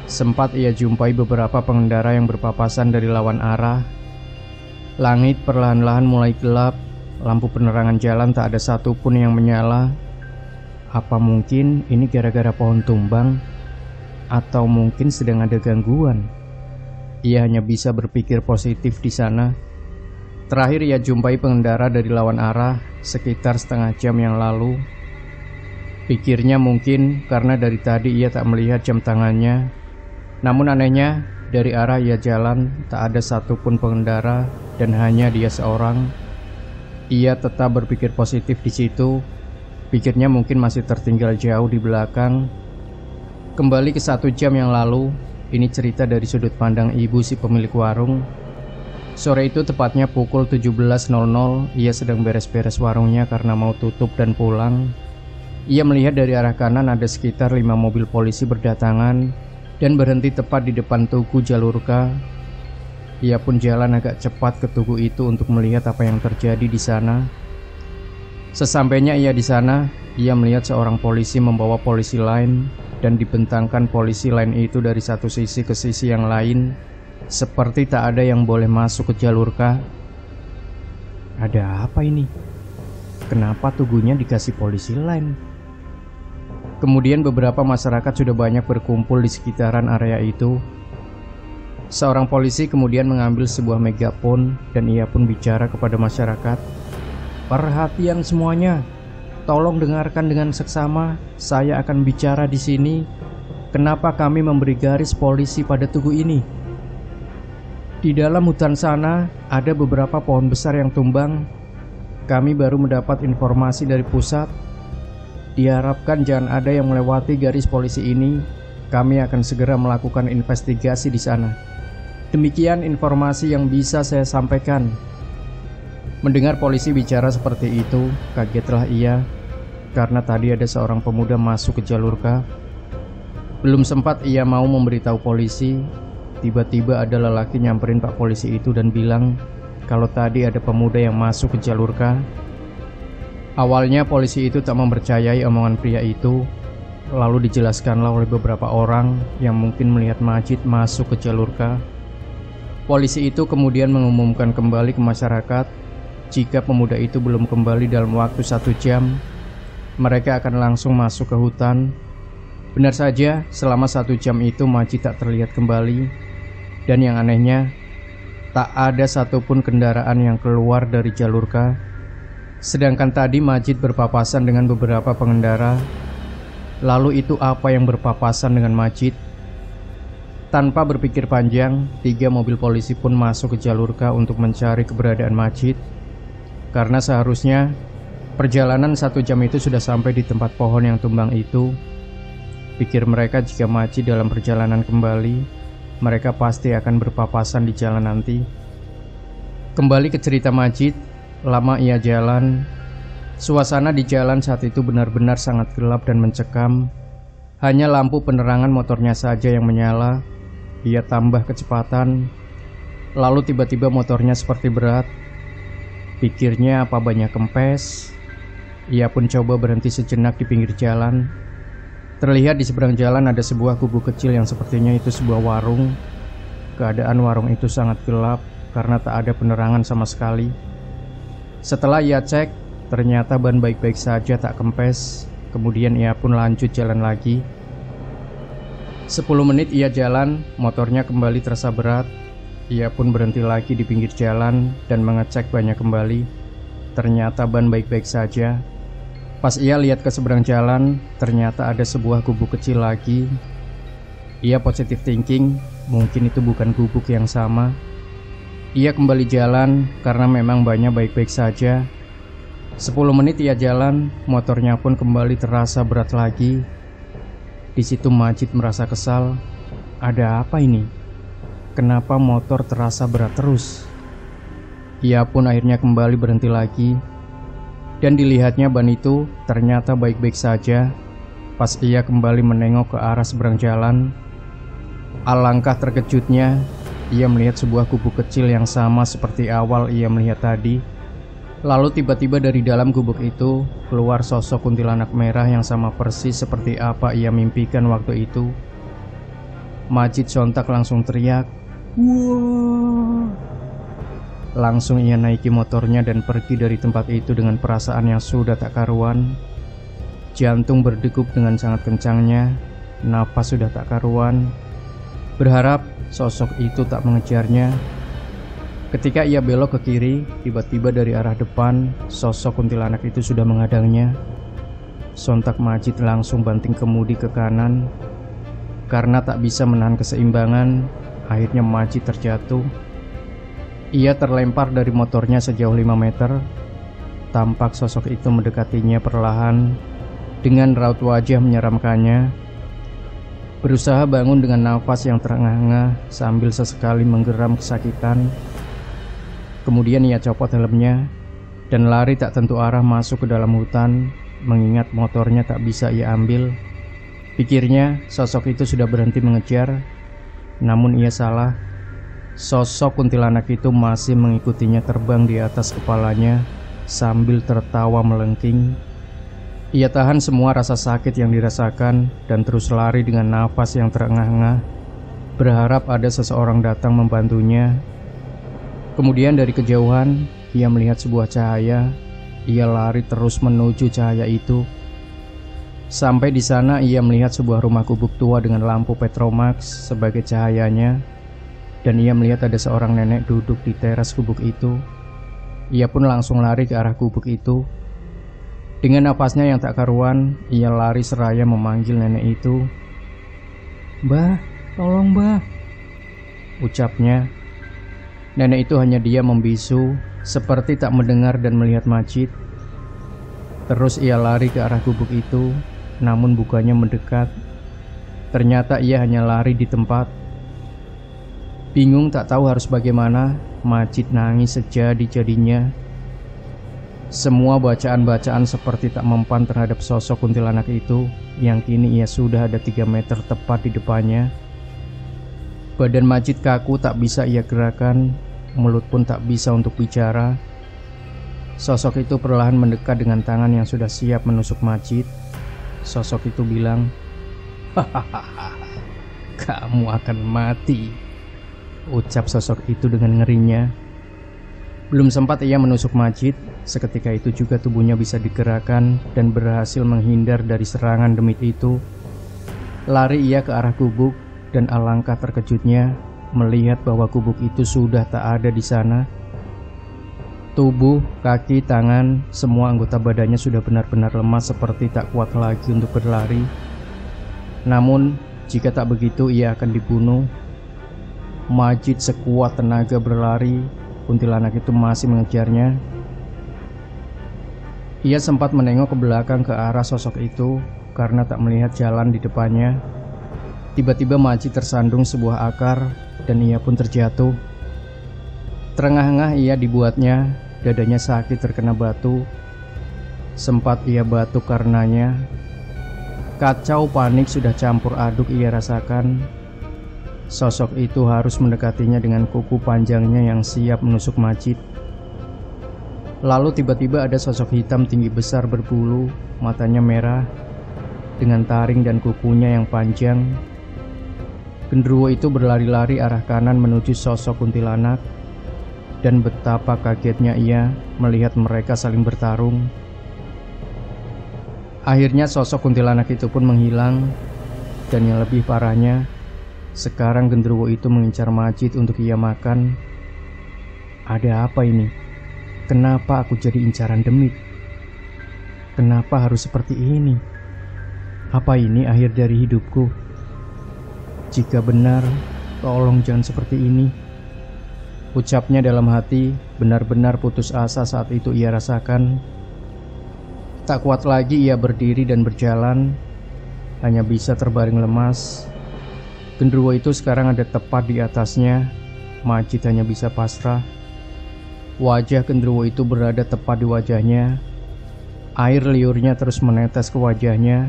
Sempat ia jumpai beberapa pengendara yang berpapasan dari lawan arah. Langit perlahan-lahan mulai gelap, lampu penerangan jalan tak ada satupun yang menyala. Apa mungkin ini gara-gara pohon tumbang? Atau mungkin sedang ada gangguan? Ia hanya bisa berpikir positif di sana. Terakhir ia jumpai pengendara dari lawan arah sekitar setengah jam yang lalu. Pikirnya mungkin karena dari tadi ia tak melihat jam tangannya. Namun anehnya, dari arah ia jalan tak ada satupun pengendara dan hanya dia seorang. Ia tetap berpikir positif di situ. Pikirnya mungkin masih tertinggal jauh di belakang. Kembali ke 1 jam yang lalu. Ini cerita dari sudut pandang ibu si pemilik warung. Sore itu tepatnya pukul 17.00. Ia sedang beres-beres warungnya karena mau tutup dan pulang. Ia melihat dari arah kanan ada sekitar 5 mobil polisi berdatangan dan berhenti tepat di depan tugu jalur K. Ia pun jalan agak cepat ke tugu itu untuk melihat apa yang terjadi di sana. Sesampainya ia di sana, ia melihat seorang polisi membawa polisi lain dan dibentangkan polisi lain itu dari satu sisi ke sisi yang lain, seperti tak ada yang boleh masuk ke jalur K. Ada apa ini? Kenapa tugunya dikasih polisi lain? Kemudian beberapa masyarakat sudah banyak berkumpul di sekitaran area itu. Seorang polisi kemudian mengambil sebuah megafon dan ia pun bicara kepada masyarakat. Perhatian semuanya, tolong dengarkan dengan seksama. Saya akan bicara di sini. Kenapa kami memberi garis polisi pada tugu ini? Di dalam hutan sana ada beberapa pohon besar yang tumbang. Kami baru mendapat informasi dari pusat. Diharapkan jangan ada yang melewati garis polisi ini. Kami akan segera melakukan investigasi di sana. Demikian informasi yang bisa saya sampaikan. Mendengar polisi bicara seperti itu, kagetlah ia karena tadi ada seorang pemuda masuk ke jalur K. Belum sempat ia mau memberitahu polisi, tiba-tiba ada lelaki nyamperin Pak Polisi itu dan bilang kalau tadi ada pemuda yang masuk ke jalur K. Awalnya polisi itu tak mempercayai omongan pria itu. Lalu dijelaskanlah oleh beberapa orang yang mungkin melihat Majid masuk ke jalur K. Polisi itu kemudian mengumumkan kembali ke masyarakat, jika pemuda itu belum kembali dalam waktu 1 jam, mereka akan langsung masuk ke hutan. Benar saja, selama 1 jam itu Majid tak terlihat kembali. Dan yang anehnya, tak ada satupun kendaraan yang keluar dari jalur K. Sedangkan tadi Majid berpapasan dengan beberapa pengendara. Lalu itu apa yang berpapasan dengan Majid? Tanpa berpikir panjang, 3 mobil polisi pun masuk ke jalur K untuk mencari keberadaan Majid. Karena seharusnya perjalanan 1 jam itu sudah sampai di tempat pohon yang tumbang itu. Pikir mereka jika Majid dalam perjalanan kembali, mereka pasti akan berpapasan di jalan nanti. Kembali ke cerita Majid, lama ia jalan. Suasana di jalan saat itu benar-benar sangat gelap dan mencekam. Hanya lampu penerangan motornya saja yang menyala. Ia tambah kecepatan. Lalu tiba-tiba motornya seperti berat. Pikirnya apa banyak kempes. Ia pun coba berhenti sejenak di pinggir jalan. Terlihat di seberang jalan ada sebuah gubuk kecil yang sepertinya itu sebuah warung. Keadaan warung itu sangat gelap karena tak ada penerangan sama sekali. Setelah ia cek, ternyata ban baik-baik saja, tak kempes. Kemudian ia pun lanjut jalan lagi. 10 menit ia jalan, motornya kembali terasa berat. Ia pun berhenti lagi di pinggir jalan dan mengecek bannya kembali. ternyata ban baik-baik saja. Pas ia lihat ke seberang jalan, ternyata ada sebuah gubuk kecil lagi. Ia positive thinking, mungkin itu bukan gubuk yang sama. Ia kembali jalan karena memang bannya baik-baik saja. 10 menit ia jalan, motornya pun kembali terasa berat lagi. Di situ Majid merasa kesal. Ada apa ini? Kenapa motor terasa berat terus? Ia pun akhirnya kembali berhenti lagi. Dan dilihatnya ban itu ternyata baik-baik saja. Pas ia kembali menengok ke arah seberang jalan, alangkah terkejutnya ia melihat sebuah gubuk kecil yang sama seperti awal ia melihat tadi. Lalu tiba-tiba dari dalam gubuk itu keluar sosok kuntilanak merah yang sama persis seperti apa ia mimpikan waktu itu. Majid sontak langsung teriak, "Wah!" Langsung ia naiki motornya dan pergi dari tempat itu dengan perasaan yang sudah tak karuan. Jantung berdegup dengan sangat kencangnya, napas sudah tak karuan. Berharap sosok itu tak mengejarnya. Ketika ia belok ke kiri, tiba-tiba dari arah depan, sosok kuntilanak itu sudah menghadangnya. Sontak Majid langsung banting kemudi ke kanan. Karena tak bisa menahan keseimbangan, akhirnya Majid terjatuh. Ia terlempar dari motornya sejauh 5 meter. Tampak sosok itu mendekatinya perlahan dengan raut wajah menyeramkannya. Berusaha bangun dengan nafas yang terengah-engah sambil sesekali menggeram kesakitan. Kemudian ia copot helmnya dan lari tak tentu arah masuk ke dalam hutan, mengingat motornya tak bisa ia ambil. Pikirnya sosok itu sudah berhenti mengejar, namun ia salah. Sosok kuntilanak itu masih mengikutinya terbang di atas kepalanya sambil tertawa melengking. Ia tahan semua rasa sakit yang dirasakan dan terus lari dengan nafas yang terengah-engah, berharap ada seseorang datang membantunya. Kemudian dari kejauhan, ia melihat sebuah cahaya. Ia lari terus menuju cahaya itu. Sampai di sana ia melihat sebuah rumah gubuk tua dengan lampu Petromax sebagai cahayanya. Dan ia melihat ada seorang nenek duduk di teras gubuk itu. Ia pun langsung lari ke arah gubuk itu. Dengan napasnya yang tak karuan, ia lari seraya memanggil nenek itu. "Mbah, tolong mbah," ucapnya. Nenek itu hanya diam membisu, seperti tak mendengar dan melihat Majid. Terus ia lari ke arah gubuk itu, namun bukannya mendekat. Ternyata ia hanya lari di tempat. Bingung tak tahu harus bagaimana, Majid nangis sejadi-jadinya. Semua bacaan-bacaan seperti tak mempan terhadap sosok kuntilanak itu, yang kini ia sudah ada 3 meter tepat di depannya. Badan Majid kaku tak bisa ia gerakan, mulut pun tak bisa untuk bicara. Sosok itu perlahan mendekat dengan tangan yang sudah siap menusuk Majid. Sosok itu bilang, "Hahaha, kamu akan mati," ucap sosok itu dengan ngerinya. Belum sempat ia menusuk Majid, seketika itu juga tubuhnya bisa digerakkan dan berhasil menghindar dari serangan demit itu. Lari ia ke arah gubuk dan alangkah terkejutnya melihat bahwa gubuk itu sudah tak ada di sana. Tubuh, kaki, tangan, semua anggota badannya sudah benar-benar lemas seperti tak kuat lagi untuk berlari. Namun, jika tak begitu ia akan dibunuh. Majid sekuat tenaga berlari, kuntilanak itu masih mengejarnya. Ia sempat menengok ke belakang ke arah sosok itu karena tak melihat jalan di depannya. Tiba-tiba Majid tersandung sebuah akar dan ia pun terjatuh. Terengah-engah ia dibuatnya, dadanya sakit terkena batu. Sempat ia batuk karenanya. Kacau panik sudah campur aduk ia rasakan. Sosok itu harus mendekatinya dengan kuku panjangnya yang siap menusuk Majid. Lalu tiba-tiba ada sosok hitam tinggi besar berbulu, matanya merah, dengan taring dan kukunya yang panjang. Genderuwo itu berlari-lari arah kanan menuju sosok kuntilanak. Dan betapa kagetnya ia melihat mereka saling bertarung. Akhirnya sosok kuntilanak itu pun menghilang. Dan yang lebih parahnya, sekarang genderuwo itu mengincar Majid untuk ia makan. Ada apa ini? Kenapa aku jadi incaran demit? Kenapa harus seperti ini? Apa ini akhir dari hidupku? Jika benar, tolong jangan seperti ini. Ucapnya dalam hati, benar-benar putus asa saat itu ia rasakan. Tak kuat lagi ia berdiri dan berjalan, hanya bisa terbaring lemas. Genderuwo itu sekarang ada tepat di atasnya. Majid hanya bisa pasrah. Wajah genderuwo itu berada tepat di wajahnya. Air liurnya terus menetes ke wajahnya.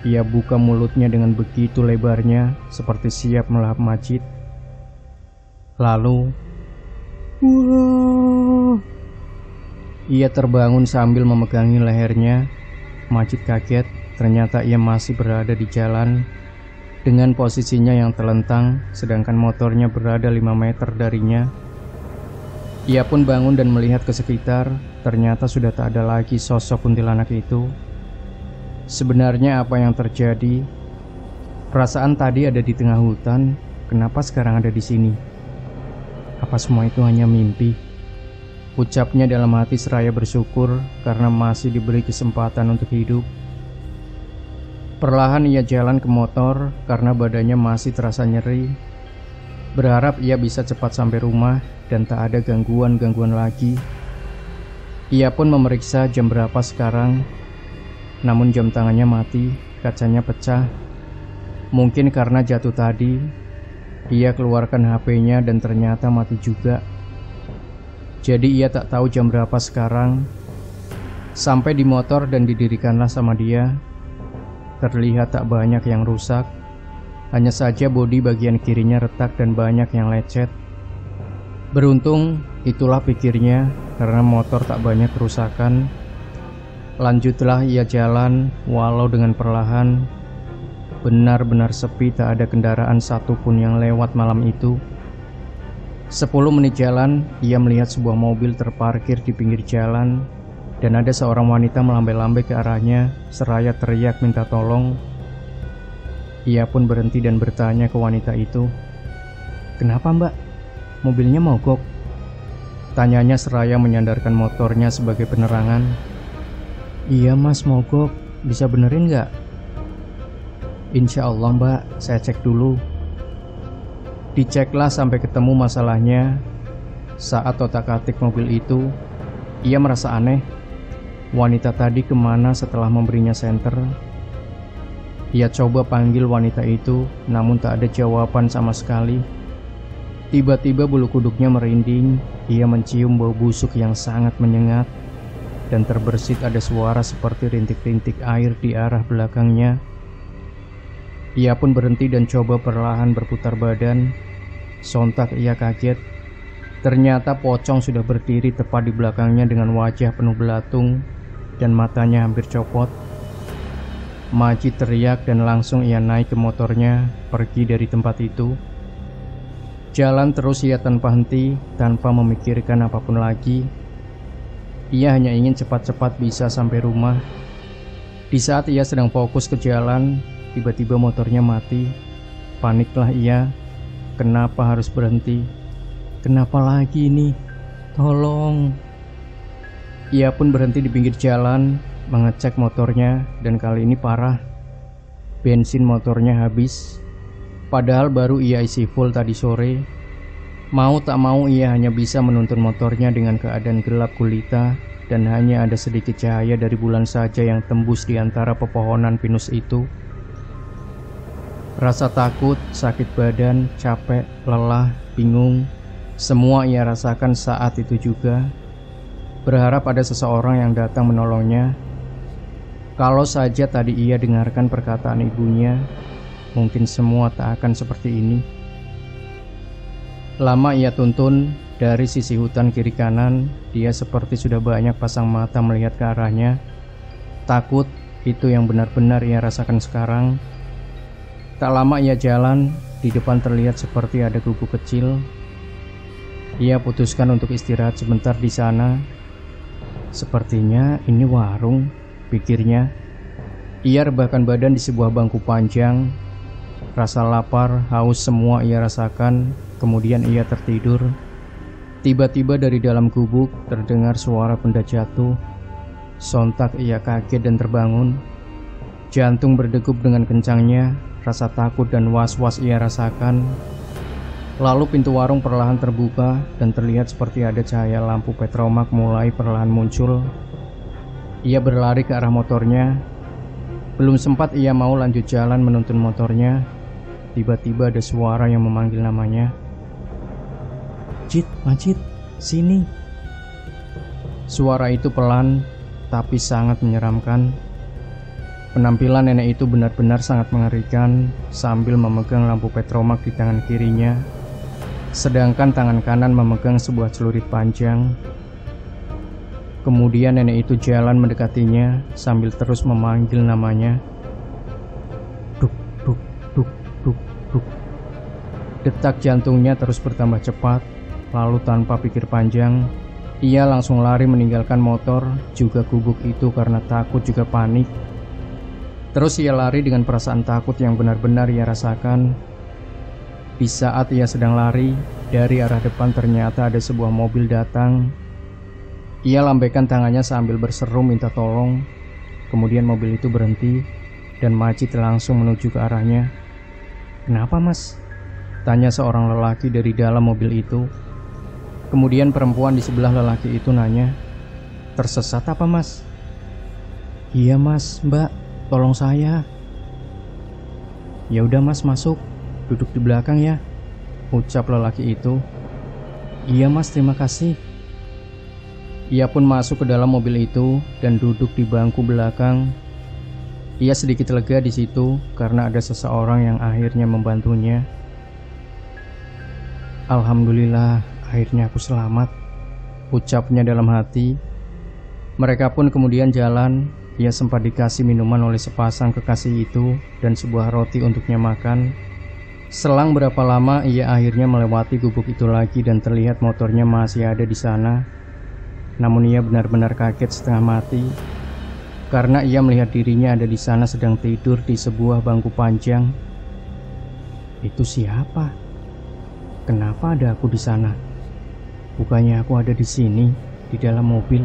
Ia buka mulutnya dengan begitu lebarnya, seperti siap melahap Majid. Lalu, wah! Ia terbangun sambil memegangi lehernya. Majid kaget, ternyata ia masih berada di jalan dengan posisinya yang telentang, sedangkan motornya berada 5 meter darinya. Ia pun bangun dan melihat ke sekitar. Ternyata sudah tak ada lagi sosok kuntilanak itu. Sebenarnya apa yang terjadi? Perasaan tadi ada di tengah hutan, kenapa sekarang ada di sini? Apa semua itu hanya mimpi? Ucapnya dalam hati seraya bersyukur karena masih diberi kesempatan untuk hidup. Perlahan ia jalan ke motor karena badannya masih terasa nyeri. Berharap ia bisa cepat sampai rumah dan tak ada gangguan-gangguan lagi. Ia pun memeriksa jam berapa sekarang. Namun jam tangannya mati, kacanya pecah. Mungkin karena jatuh tadi. Ia keluarkan HP-nya dan ternyata mati juga. Jadi ia tak tahu jam berapa sekarang. Sampai di motor dan didirikanlah sama dia. Terlihat tak banyak yang rusak. Hanya saja bodi bagian kirinya retak dan banyak yang lecet. Beruntung, itulah pikirnya, karena motor tak banyak kerusakan. Lanjutlah ia jalan, walau dengan perlahan. Benar-benar sepi, tak ada kendaraan satupun yang lewat malam itu. 10 menit jalan, ia melihat sebuah mobil terparkir di pinggir jalan, dan ada seorang wanita melambai-lambai ke arahnya, seraya teriak minta tolong. Ia pun berhenti dan bertanya ke wanita itu, "Kenapa mbak? Mobilnya mogok?" Tanyanya seraya menyandarkan motornya sebagai penerangan. "Iya mas, mogok. Bisa benerin nggak?" "Insya Allah mbak, saya cek dulu." Diceklah sampai ketemu masalahnya. Saat otak-atik mobil itu, ia merasa aneh. Wanita tadi kemana setelah memberinya senter? Ia coba panggil wanita itu, namun tak ada jawaban sama sekali. Tiba-tiba bulu kuduknya merinding. Ia mencium bau busuk yang sangat menyengat, dan terbersit ada suara seperti rintik-rintik air di arah belakangnya. Ia pun berhenti dan coba perlahan berputar badan. Sontak ia kaget. Ternyata pocong sudah berdiri tepat di belakangnya dengan wajah penuh belatung dan matanya hampir copot. Majid teriak dan langsung ia naik ke motornya, pergi dari tempat itu. Jalan terus ia tanpa henti, tanpa memikirkan apapun lagi. Ia hanya ingin cepat-cepat bisa sampai rumah. Di saat ia sedang fokus ke jalan, tiba-tiba motornya mati. Paniklah ia. Kenapa harus berhenti? Kenapa lagi ini? Tolong. Ia pun berhenti di pinggir jalan, mengecek motornya, dan kali ini parah. Bensin motornya habis. Padahal baru ia isi full tadi sore. Mau tak mau ia hanya bisa menuntun motornya dengan keadaan gelap gulita, dan hanya ada sedikit cahaya dari bulan saja yang tembus di antara pepohonan pinus itu. Rasa takut, sakit badan, capek, lelah, bingung, semua ia rasakan saat itu juga. Berharap ada seseorang yang datang menolongnya. Kalau saja tadi ia dengarkan perkataan ibunya, mungkin semua tak akan seperti ini. Lama ia tuntun. Dari sisi hutan kiri kanan, dia seperti sudah banyak pasang mata melihat ke arahnya. Takut, itu yang benar-benar ia rasakan sekarang. Tak lama ia jalan, di depan terlihat seperti ada gubuk kecil. Ia putuskan untuk istirahat sebentar di sana. Sepertinya ini warung, pikirnya. Ia rebahkan badan di sebuah bangku panjang. Rasa lapar, haus semua ia rasakan. Kemudian ia tertidur. Tiba-tiba dari dalam gubuk terdengar suara benda jatuh. Sontak ia kaget dan terbangun. Jantung berdegup dengan kencangnya, rasa takut dan was-was ia rasakan. Lalu pintu warung perlahan terbuka dan terlihat seperti ada cahaya lampu petromak mulai perlahan muncul. Ia berlari ke arah motornya. Belum sempat ia mau lanjut jalan menuntun motornya, tiba-tiba ada suara yang memanggil namanya. Majid, sini. Suara itu pelan, tapi sangat menyeramkan. Penampilan nenek itu benar-benar sangat mengerikan sambil memegang lampu petromak di tangan kirinya, sedangkan tangan kanan memegang sebuah celurit panjang. Kemudian nenek itu jalan mendekatinya sambil terus memanggil namanya. Duk, duk, duk, duk, duk. Detak jantungnya terus bertambah cepat. Lalu tanpa pikir panjang, ia langsung lari meninggalkan motor, juga gubuk itu karena takut juga panik. Terus ia lari dengan perasaan takut yang benar-benar ia rasakan. Di saat ia sedang lari, dari arah depan ternyata ada sebuah mobil datang. Ia lambaikan tangannya sambil berseru minta tolong. Kemudian mobil itu berhenti dan Majid langsung menuju ke arahnya. "Kenapa, Mas?" tanya seorang lelaki dari dalam mobil itu. Kemudian perempuan di sebelah lelaki itu nanya, "Tersesat apa, Mas?" "Iya, Mas, Mbak, tolong saya." "Ya udah, Mas, masuk. Duduk di belakang ya," ucap lelaki itu. "Iya, Mas, terima kasih." Ia pun masuk ke dalam mobil itu dan duduk di bangku belakang. Ia sedikit lega di situ karena ada seseorang yang akhirnya membantunya. "Alhamdulillah, akhirnya aku selamat," ucapnya dalam hati. Mereka pun kemudian jalan. Ia sempat dikasih minuman oleh sepasang kekasih itu dan sebuah roti untuknya makan. Selang berapa lama ia akhirnya melewati gubuk itu lagi dan terlihat motornya masih ada di sana. Namun ia benar-benar kaget setengah mati karena ia melihat dirinya ada di sana sedang tidur di sebuah bangku panjang. Itu siapa? Kenapa ada aku di sana? Bukannya aku ada di sini, di dalam mobil.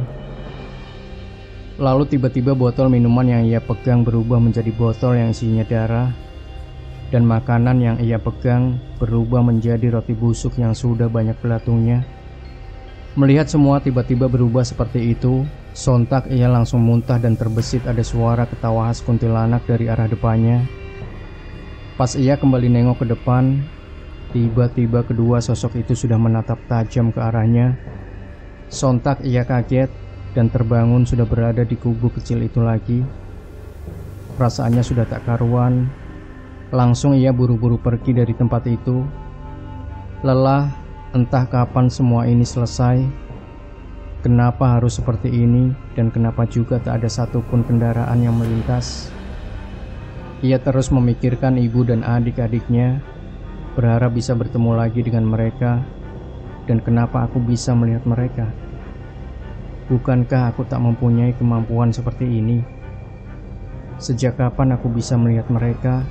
Lalu tiba-tiba botol minuman yang ia pegang berubah menjadi botol yang isinya darah, dan makanan yang ia pegang berubah menjadi roti busuk yang sudah banyak belatungnya. Melihat semua tiba-tiba berubah seperti itu, sontak ia langsung muntah dan terbesit ada suara ketawa khas kuntilanak dari arah depannya. Pas ia kembali nengok ke depan, tiba-tiba kedua sosok itu sudah menatap tajam ke arahnya. Sontak ia kaget dan terbangun sudah berada di gubuk kecil itu lagi. Perasaannya sudah tak karuan. Langsung ia buru-buru pergi dari tempat itu. Lelah, entah kapan semua ini selesai. Kenapa harus seperti ini dan kenapa juga tak ada satupun kendaraan yang melintas. Ia terus memikirkan ibu dan adik-adiknya, berharap bisa bertemu lagi dengan mereka. Dan kenapa aku bisa melihat mereka? Bukankah aku tak mempunyai kemampuan seperti ini? Sejak kapan aku bisa melihat mereka?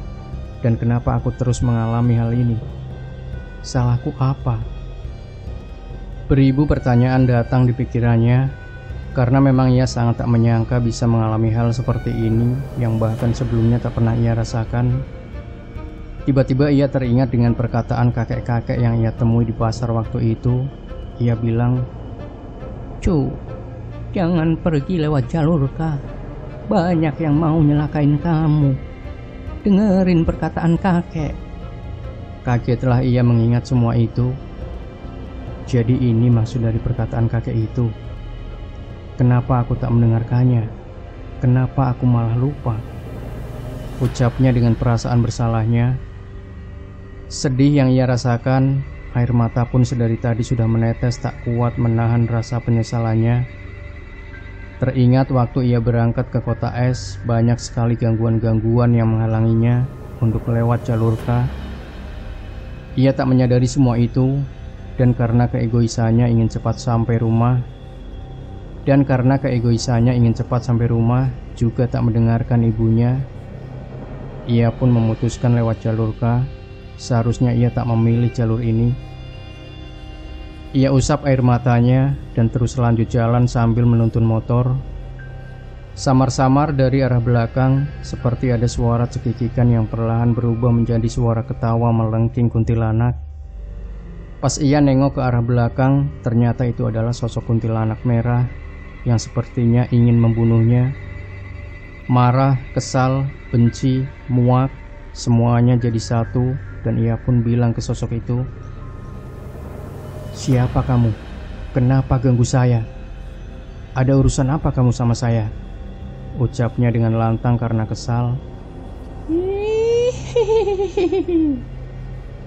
Dan kenapa aku terus mengalami hal ini? Salahku apa? Beribu pertanyaan datang di pikirannya, karena memang ia sangat tak menyangka bisa mengalami hal seperti ini yang bahkan sebelumnya tak pernah ia rasakan. Tiba-tiba ia teringat dengan perkataan kakek-kakek yang ia temui di pasar waktu itu. Ia bilang, "Cu, jangan pergi lewat jalur K. Banyak yang mau nyelakain kamu. Dengerin perkataan kakek." Kagetlah ia mengingat semua itu. Jadi ini maksud dari perkataan kakek itu. Kenapa aku tak mendengarkannya? Kenapa aku malah lupa? Ucapnya dengan perasaan bersalahnya. Sedih yang ia rasakan, air mata pun sedari tadi sudah menetes tak kuat menahan rasa penyesalannya. Teringat waktu ia berangkat ke kota es, banyak sekali gangguan-gangguan yang menghalanginya untuk lewat jalur K. Ia tak menyadari semua itu, dan karena keegoisannya ingin cepat sampai rumah, juga tak mendengarkan ibunya. Ia pun memutuskan lewat jalur K. Seharusnya ia tak memilih jalur ini. Ia usap air matanya dan terus lanjut jalan sambil menuntun motor. Samar-samar dari arah belakang seperti ada suara cekikikan yang perlahan berubah menjadi suara ketawa melengking kuntilanak. Pas ia nengok ke arah belakang, ternyata itu adalah sosok kuntilanak merah yang sepertinya ingin membunuhnya. Marah, kesal, benci, muak, semuanya jadi satu, dan ia pun bilang ke sosok itu, "Siapa kamu? Kenapa ganggu saya? Ada urusan apa kamu sama saya?" Ucapnya dengan lantang karena kesal.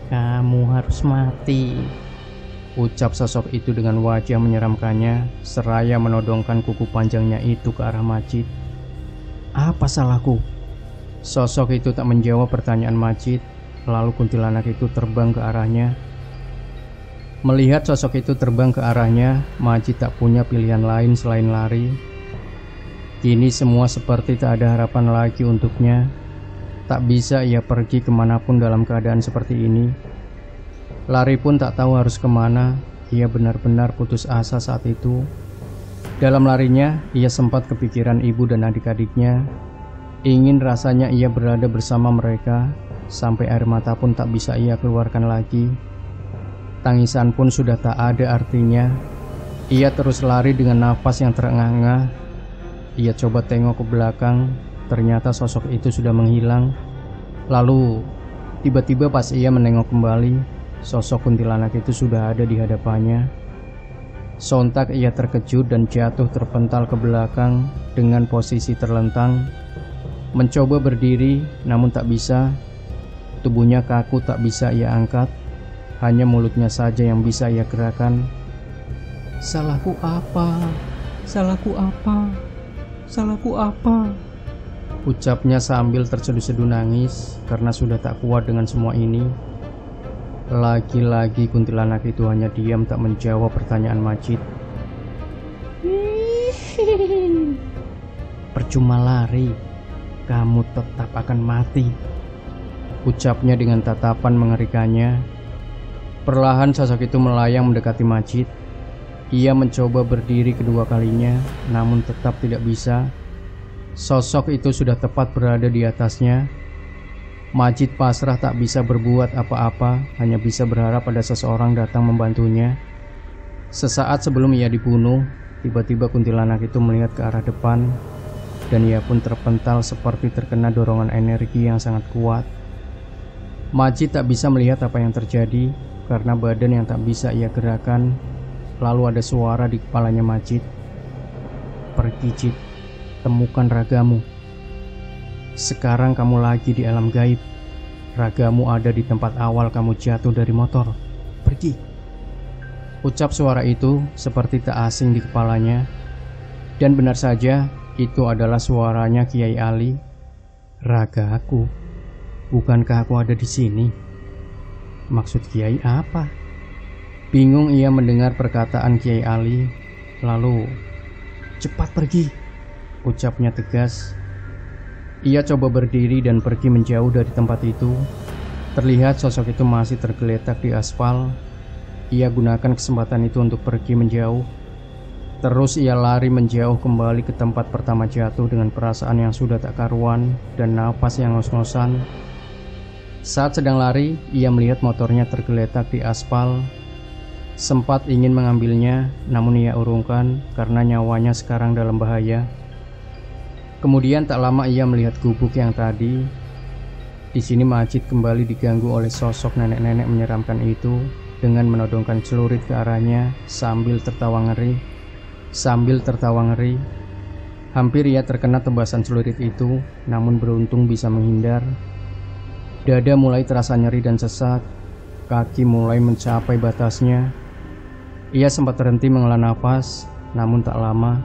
"Kamu harus mati," ucap sosok itu dengan wajah menyeramkannya, seraya menodongkan kuku panjangnya itu ke arah Majid. "Apa salahku?" Sosok itu tak menjawab pertanyaan Majid. Lalu kuntilanak itu terbang ke arahnya. Melihat sosok itu terbang ke arahnya, Majid tak punya pilihan lain selain lari. Kini semua seperti tak ada harapan lagi untuknya. Tak bisa ia pergi kemanapun dalam keadaan seperti ini. Lari pun tak tahu harus kemana. Ia benar-benar putus asa saat itu. Dalam larinya, ia sempat kepikiran ibu dan adik-adiknya. Ingin rasanya ia berada bersama mereka. Sampai air mata pun tak bisa ia keluarkan lagi. Tangisan pun sudah tak ada artinya. Ia terus lari dengan nafas yang terengah-engah. Ia coba tengok ke belakang. Ternyata sosok itu sudah menghilang. Lalu tiba-tiba pas ia menengok kembali, sosok kuntilanak itu sudah ada di hadapannya. Sontak ia terkejut dan jatuh terpental ke belakang dengan posisi terlentang. Mencoba berdiri namun tak bisa. Tubuhnya kaku, tak bisa ia angkat. Hanya mulutnya saja yang bisa ia gerakan. "Salahku apa? Salahku apa? Salahku apa?" ucapnya sambil terseduh-seduh nangis karena sudah tak kuat dengan semua ini. Lagi-lagi kuntilanak itu hanya diam tak menjawab pertanyaan Majid. "Percuma lari, kamu tetap akan mati," ucapnya dengan tatapan mengerikannya. Perlahan sosok itu melayang mendekati Majid. Ia mencoba berdiri kedua kalinya, namun tetap tidak bisa. Sosok itu sudah tepat berada di atasnya. Majid pasrah, tak bisa berbuat apa-apa, hanya bisa berharap ada seseorang datang membantunya. Sesaat sebelum ia dibunuh, tiba-tiba kuntilanak itu melihat ke arah depan, dan ia pun terpental seperti terkena dorongan energi yang sangat kuat. Majid tak bisa melihat apa yang terjadi karena badan yang tak bisa ia gerakan. Lalu ada suara di kepalanya Majid. "Pergi, Jid, temukan ragamu. Sekarang kamu lagi di alam gaib. Ragamu ada di tempat awal kamu jatuh dari motor. Pergi." Ucap suara itu seperti tak asing di kepalanya. Dan benar saja, itu adalah suaranya Kiai Ali. "Raga aku, bukankah aku ada di sini? Maksud Kiai apa?" Bingung ia mendengar perkataan Kiai Ali. Lalu, "Cepat pergi," ucapnya tegas. Ia coba berdiri dan pergi menjauh dari tempat itu. Terlihat sosok itu masih tergeletak di aspal. Ia gunakan kesempatan itu untuk pergi menjauh. Terus ia lari menjauh kembali ke tempat pertama jatuh dengan perasaan yang sudah tak karuan dan napas yang ngos-ngosan. Saat sedang lari, ia melihat motornya tergeletak di aspal. Sempat ingin mengambilnya, namun ia urungkan karena nyawanya sekarang dalam bahaya. Kemudian tak lama ia melihat gubuk yang tadi. Di sini Majid kembali diganggu oleh sosok nenek-nenek menyeramkan itu dengan menodongkan celurit ke arahnya sambil tertawa ngeri. Hampir ia terkena tebasan celurit itu, namun beruntung bisa menghindar. Dada mulai terasa nyeri dan sesak. Kaki mulai mencapai batasnya. Ia sempat terhenti menghela nafas, namun tak lama,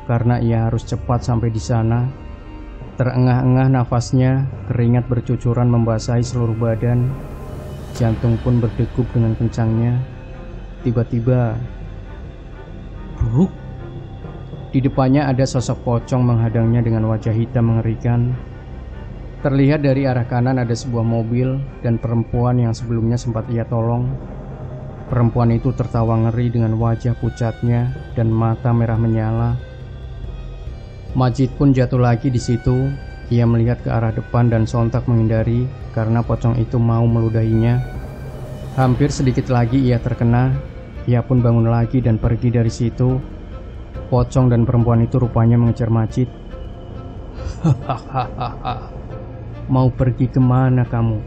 karena ia harus cepat sampai di sana. Terengah-engah nafasnya, keringat bercucuran membasahi seluruh badan. Jantung pun berdegup dengan kencangnya. Tiba-tiba, bruk! Di depannya ada sosok pocong menghadangnya dengan wajah hitam mengerikan. Terlihat dari arah kanan ada sebuah mobil dan perempuan yang sebelumnya sempat ia tolong. Perempuan itu tertawa ngeri dengan wajah pucatnya dan mata merah menyala. Majid pun jatuh lagi di situ. Ia melihat ke arah depan dan sontak menghindari karena pocong itu mau meludahinya. Hampir sedikit lagi ia terkena. Ia pun bangun lagi dan pergi dari situ. Pocong dan perempuan itu rupanya mengejar Majid. Hahaha, mau pergi kemana kamu?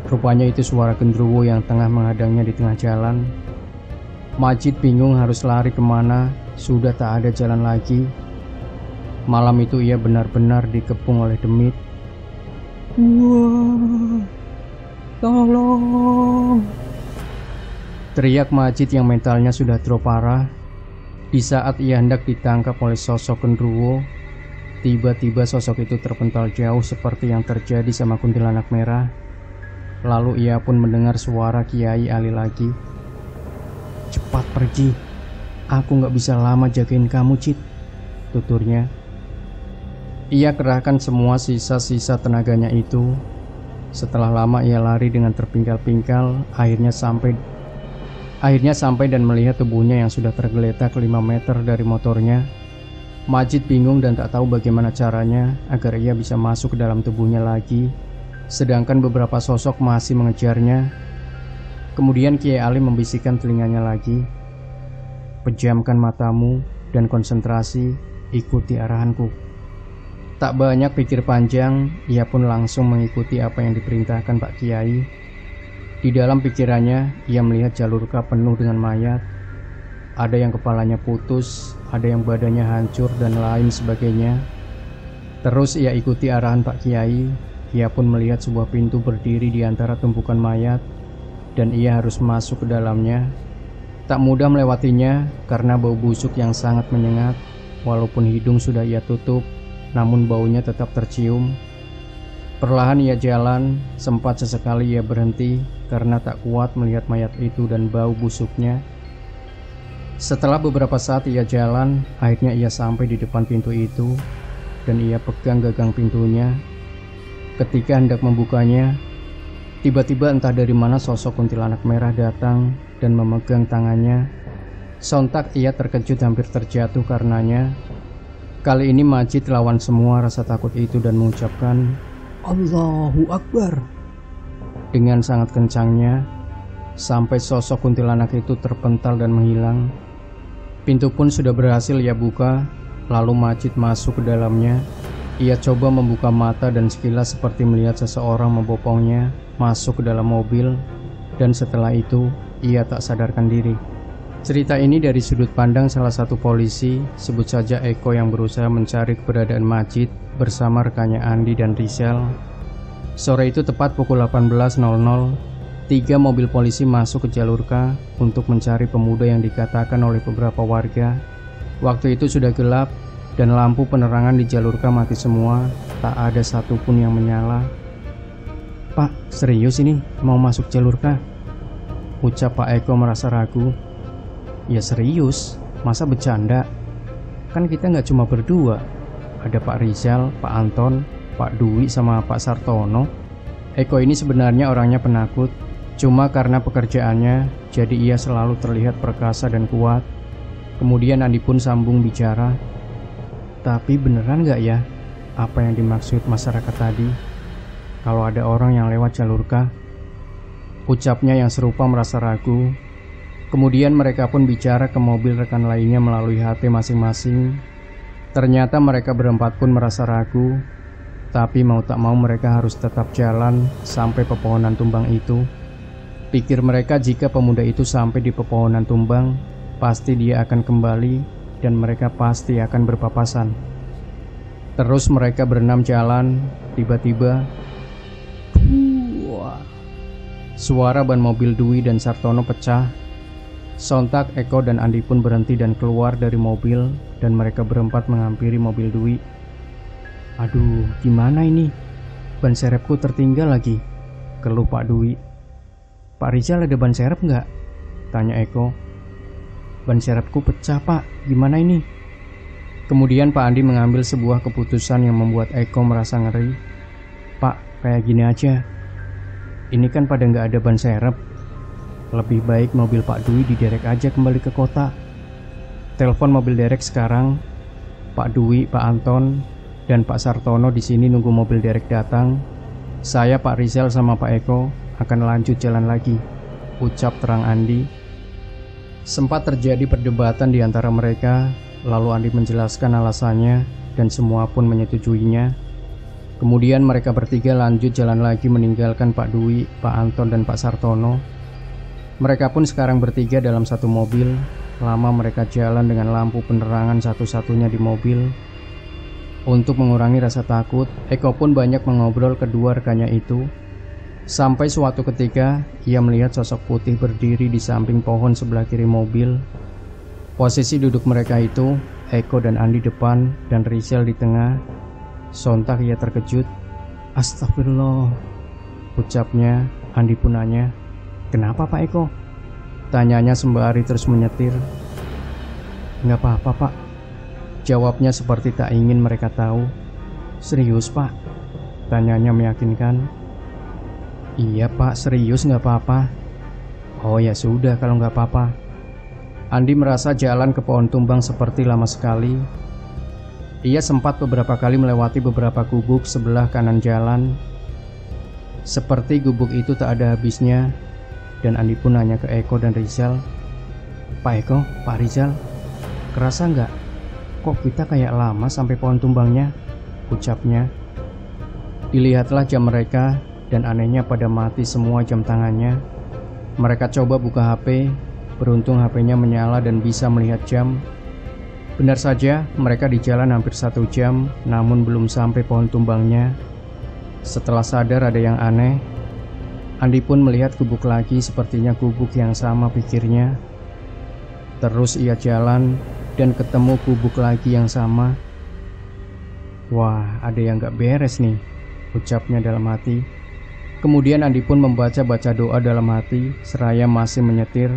Rupanya itu suara genderuwo yang tengah menghadangnya di tengah jalan. Majid bingung harus lari kemana, sudah tak ada jalan lagi. Malam itu ia benar-benar dikepung oleh demit. Wah, tolong! Teriak Majid yang mentalnya sudah drop parah. Di saat ia hendak ditangkap oleh sosok genderuwo, tiba-tiba sosok itu terpental jauh seperti yang terjadi sama kuntilanak merah. Lalu ia pun mendengar suara Kiai Ali lagi. Cepat pergi, aku gak bisa lama jagain kamu, Cid, tuturnya. Ia kerahkan semua sisa-sisa tenaganya itu. Setelah lama ia lari dengan terpingkal-pingkal. Akhirnya sampai dan melihat tubuhnya yang sudah tergeletak 5 meter dari motornya. Majid bingung dan tak tahu bagaimana caranya agar ia bisa masuk ke dalam tubuhnya lagi. Sedangkan beberapa sosok masih mengejarnya. Kemudian Kiai Ali membisikkan telinganya lagi. Pejamkan matamu dan konsentrasi, ikuti arahanku. Tak banyak pikir panjang, ia pun langsung mengikuti apa yang diperintahkan Pak Kiai. Di dalam pikirannya, ia melihat Jalurka penuh dengan mayat. Ada yang kepalanya putus, ada yang badannya hancur dan lain sebagainya. Terus ia ikuti arahan Pak Kiai. Ia pun melihat sebuah pintu berdiri di antara tumpukan mayat dan ia harus masuk ke dalamnya. Tak mudah melewatinya karena bau busuk yang sangat menyengat. Walaupun hidung sudah ia tutup, namun baunya tetap tercium. Perlahan ia jalan, sempat sesekali ia berhenti karena tak kuat melihat mayat itu dan bau busuknya. Setelah beberapa saat ia jalan, akhirnya ia sampai di depan pintu itu dan ia pegang gagang pintunya. Ketika hendak membukanya, tiba-tiba entah dari mana sosok kuntilanak merah datang dan memegang tangannya. Sontak ia terkejut hampir terjatuh karenanya. Kali ini Majid lawan semua rasa takut itu dan mengucapkan Allahu Akbar dengan sangat kencangnya, sampai sosok kuntilanak itu terpental dan menghilang. Pintu pun sudah berhasil ia buka. Lalu Majid masuk ke dalamnya. Ia coba membuka mata dan sekilas seperti melihat seseorang membopongnya masuk ke dalam mobil. Dan setelah itu ia tak sadarkan diri. Cerita ini dari sudut pandang salah satu polisi, sebut saja Eko, yang berusaha mencari keberadaan Majid bersama rekannya Andi dan Rizal. Sore itu tepat pukul 18.00, 3 mobil polisi masuk ke Jalurka untuk mencari pemuda yang dikatakan oleh beberapa warga. Waktu itu sudah gelap dan lampu penerangan di Jalurka mati semua, tak ada satupun yang menyala. Pak, serius ini mau masuk Jalurka? Ucap Pak Eko merasa ragu. Ya serius, masa bercanda? Kan kita nggak cuma berdua, ada Pak Rizal, Pak Anton, Pak Dwi sama Pak Sartono. Eko ini sebenarnya orangnya penakut, cuma karena pekerjaannya jadi ia selalu terlihat perkasa dan kuat. Kemudian Andi pun sambung bicara. Tapi beneran gak ya apa yang dimaksud masyarakat tadi? Kalau ada orang yang lewat Jalurka? Ucapnya yang serupa merasa ragu. Kemudian mereka pun bicara ke mobil rekan lainnya melalui HP masing-masing. Ternyata mereka berempat pun merasa ragu. Tapi mau tak mau mereka harus tetap jalan sampai pepohonan tumbang itu. Pikir mereka jika pemuda itu sampai di pepohonan tumbang, pasti dia akan kembali dan mereka pasti akan berpapasan. Terus mereka berenam jalan. Tiba-tiba suara ban mobil Dwi dan Sartono pecah. Sontak Eko dan Andi pun berhenti dan keluar dari mobil, dan mereka berempat menghampiri mobil Dwi. Aduh, gimana ini? Ban serepku tertinggal lagi, keluh Pak Dwi. Pak Rizal ada ban serep nggak? Tanya Eko. Ban serepku pecah Pak, gimana ini? Kemudian Pak Andi mengambil sebuah keputusan yang membuat Eko merasa ngeri. Pak, kayak gini aja. Ini kan pada nggak ada ban serep. Lebih baik mobil Pak Dwi diderek aja kembali ke kota. Telepon mobil derek sekarang. Pak Dwi, Pak Anton, dan Pak Sartono di sini nunggu mobil derek datang. Saya, Pak Rizal, sama Pak Eko akan lanjut jalan lagi, ucap terang Andi. Sempat terjadi perdebatan di antara mereka, lalu Andi menjelaskan alasannya dan semua pun menyetujuinya. Kemudian mereka bertiga lanjut jalan lagi meninggalkan Pak Dwi, Pak Anton, dan Pak Sartono. Mereka pun sekarang bertiga dalam satu mobil. Lama mereka jalan dengan lampu penerangan satu-satunya di mobil. Untuk mengurangi rasa takut, Eko pun banyak mengobrol kedua rekannya itu. Sampai suatu ketika, ia melihat sosok putih berdiri di samping pohon sebelah kiri mobil. Posisi duduk mereka itu, Eko dan Andi depan dan Rizal di tengah. Sontak ia terkejut. Astagfirullah, ucapnya. Andi pun nanya, "Kenapa Pak Eko?" Tanyanya sembari terus menyetir. "Nggak apa-apa Pak," jawabnya seperti tak ingin mereka tahu. "Serius Pak?" tanyanya meyakinkan. "Iya Pak, serius nggak apa-apa." "Oh ya sudah kalau nggak apa-apa." Andi merasa jalan ke pohon tumbang seperti lama sekali. Ia sempat beberapa kali melewati beberapa gubuk sebelah kanan jalan. Seperti gubuk itu tak ada habisnya. Dan Andi pun nanya ke Eko dan Rizal, "Pak Eko, Pak Rizal, kerasa nggak? Kok kita kayak lama sampai pohon tumbangnya?" ucapnya. Dilihatlah jam mereka dan anehnya pada mati semua jam tangannya. Mereka coba buka HP, beruntung HP-nya menyala dan bisa melihat jam. Benar saja, mereka di jalan hampir 1 jam, namun belum sampai pohon tumbangnya. Setelah sadar ada yang aneh, Andi pun melihat gubuk lagi, sepertinya gubuk yang sama pikirnya. Terus ia jalan dan ketemu gubuk lagi yang sama. "Wah, ada yang gak beres nih," ucapnya dalam hati. Kemudian Andi pun membaca-baca doa dalam hati, seraya masih menyetir.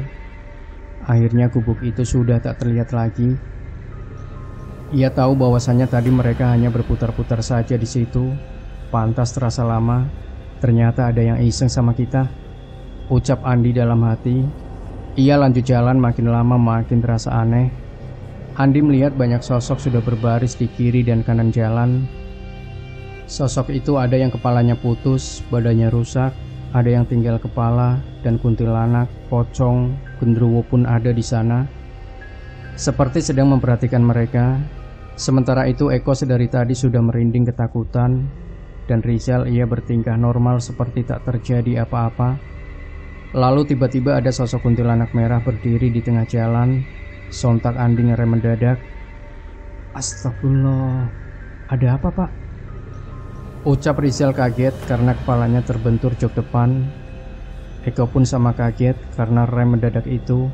Akhirnya gubuk itu sudah tak terlihat lagi. Ia tahu bahwasannya tadi mereka hanya berputar-putar saja di situ. Pantas terasa lama. Ternyata ada yang iseng sama kita, ucap Andi dalam hati. Ia lanjut jalan, makin lama makin terasa aneh. Andi melihat banyak sosok sudah berbaris di kiri dan kanan jalan. Sosok itu ada yang kepalanya putus, badannya rusak, ada yang tinggal kepala, dan kuntilanak, pocong, genderuwo pun ada di sana. Seperti sedang memperhatikan mereka. Sementara itu Eko sedari tadi sudah merinding ketakutan. Dan Rizal ia bertingkah normal seperti tak terjadi apa-apa. Lalu tiba-tiba ada sosok kuntilanak merah berdiri di tengah jalan. Sontak Andi ngerem mendadak. "Astagfirullah, ada apa Pak?" ucap Rizal kaget karena kepalanya terbentur jok depan. Eko pun sama kaget karena rem mendadak itu.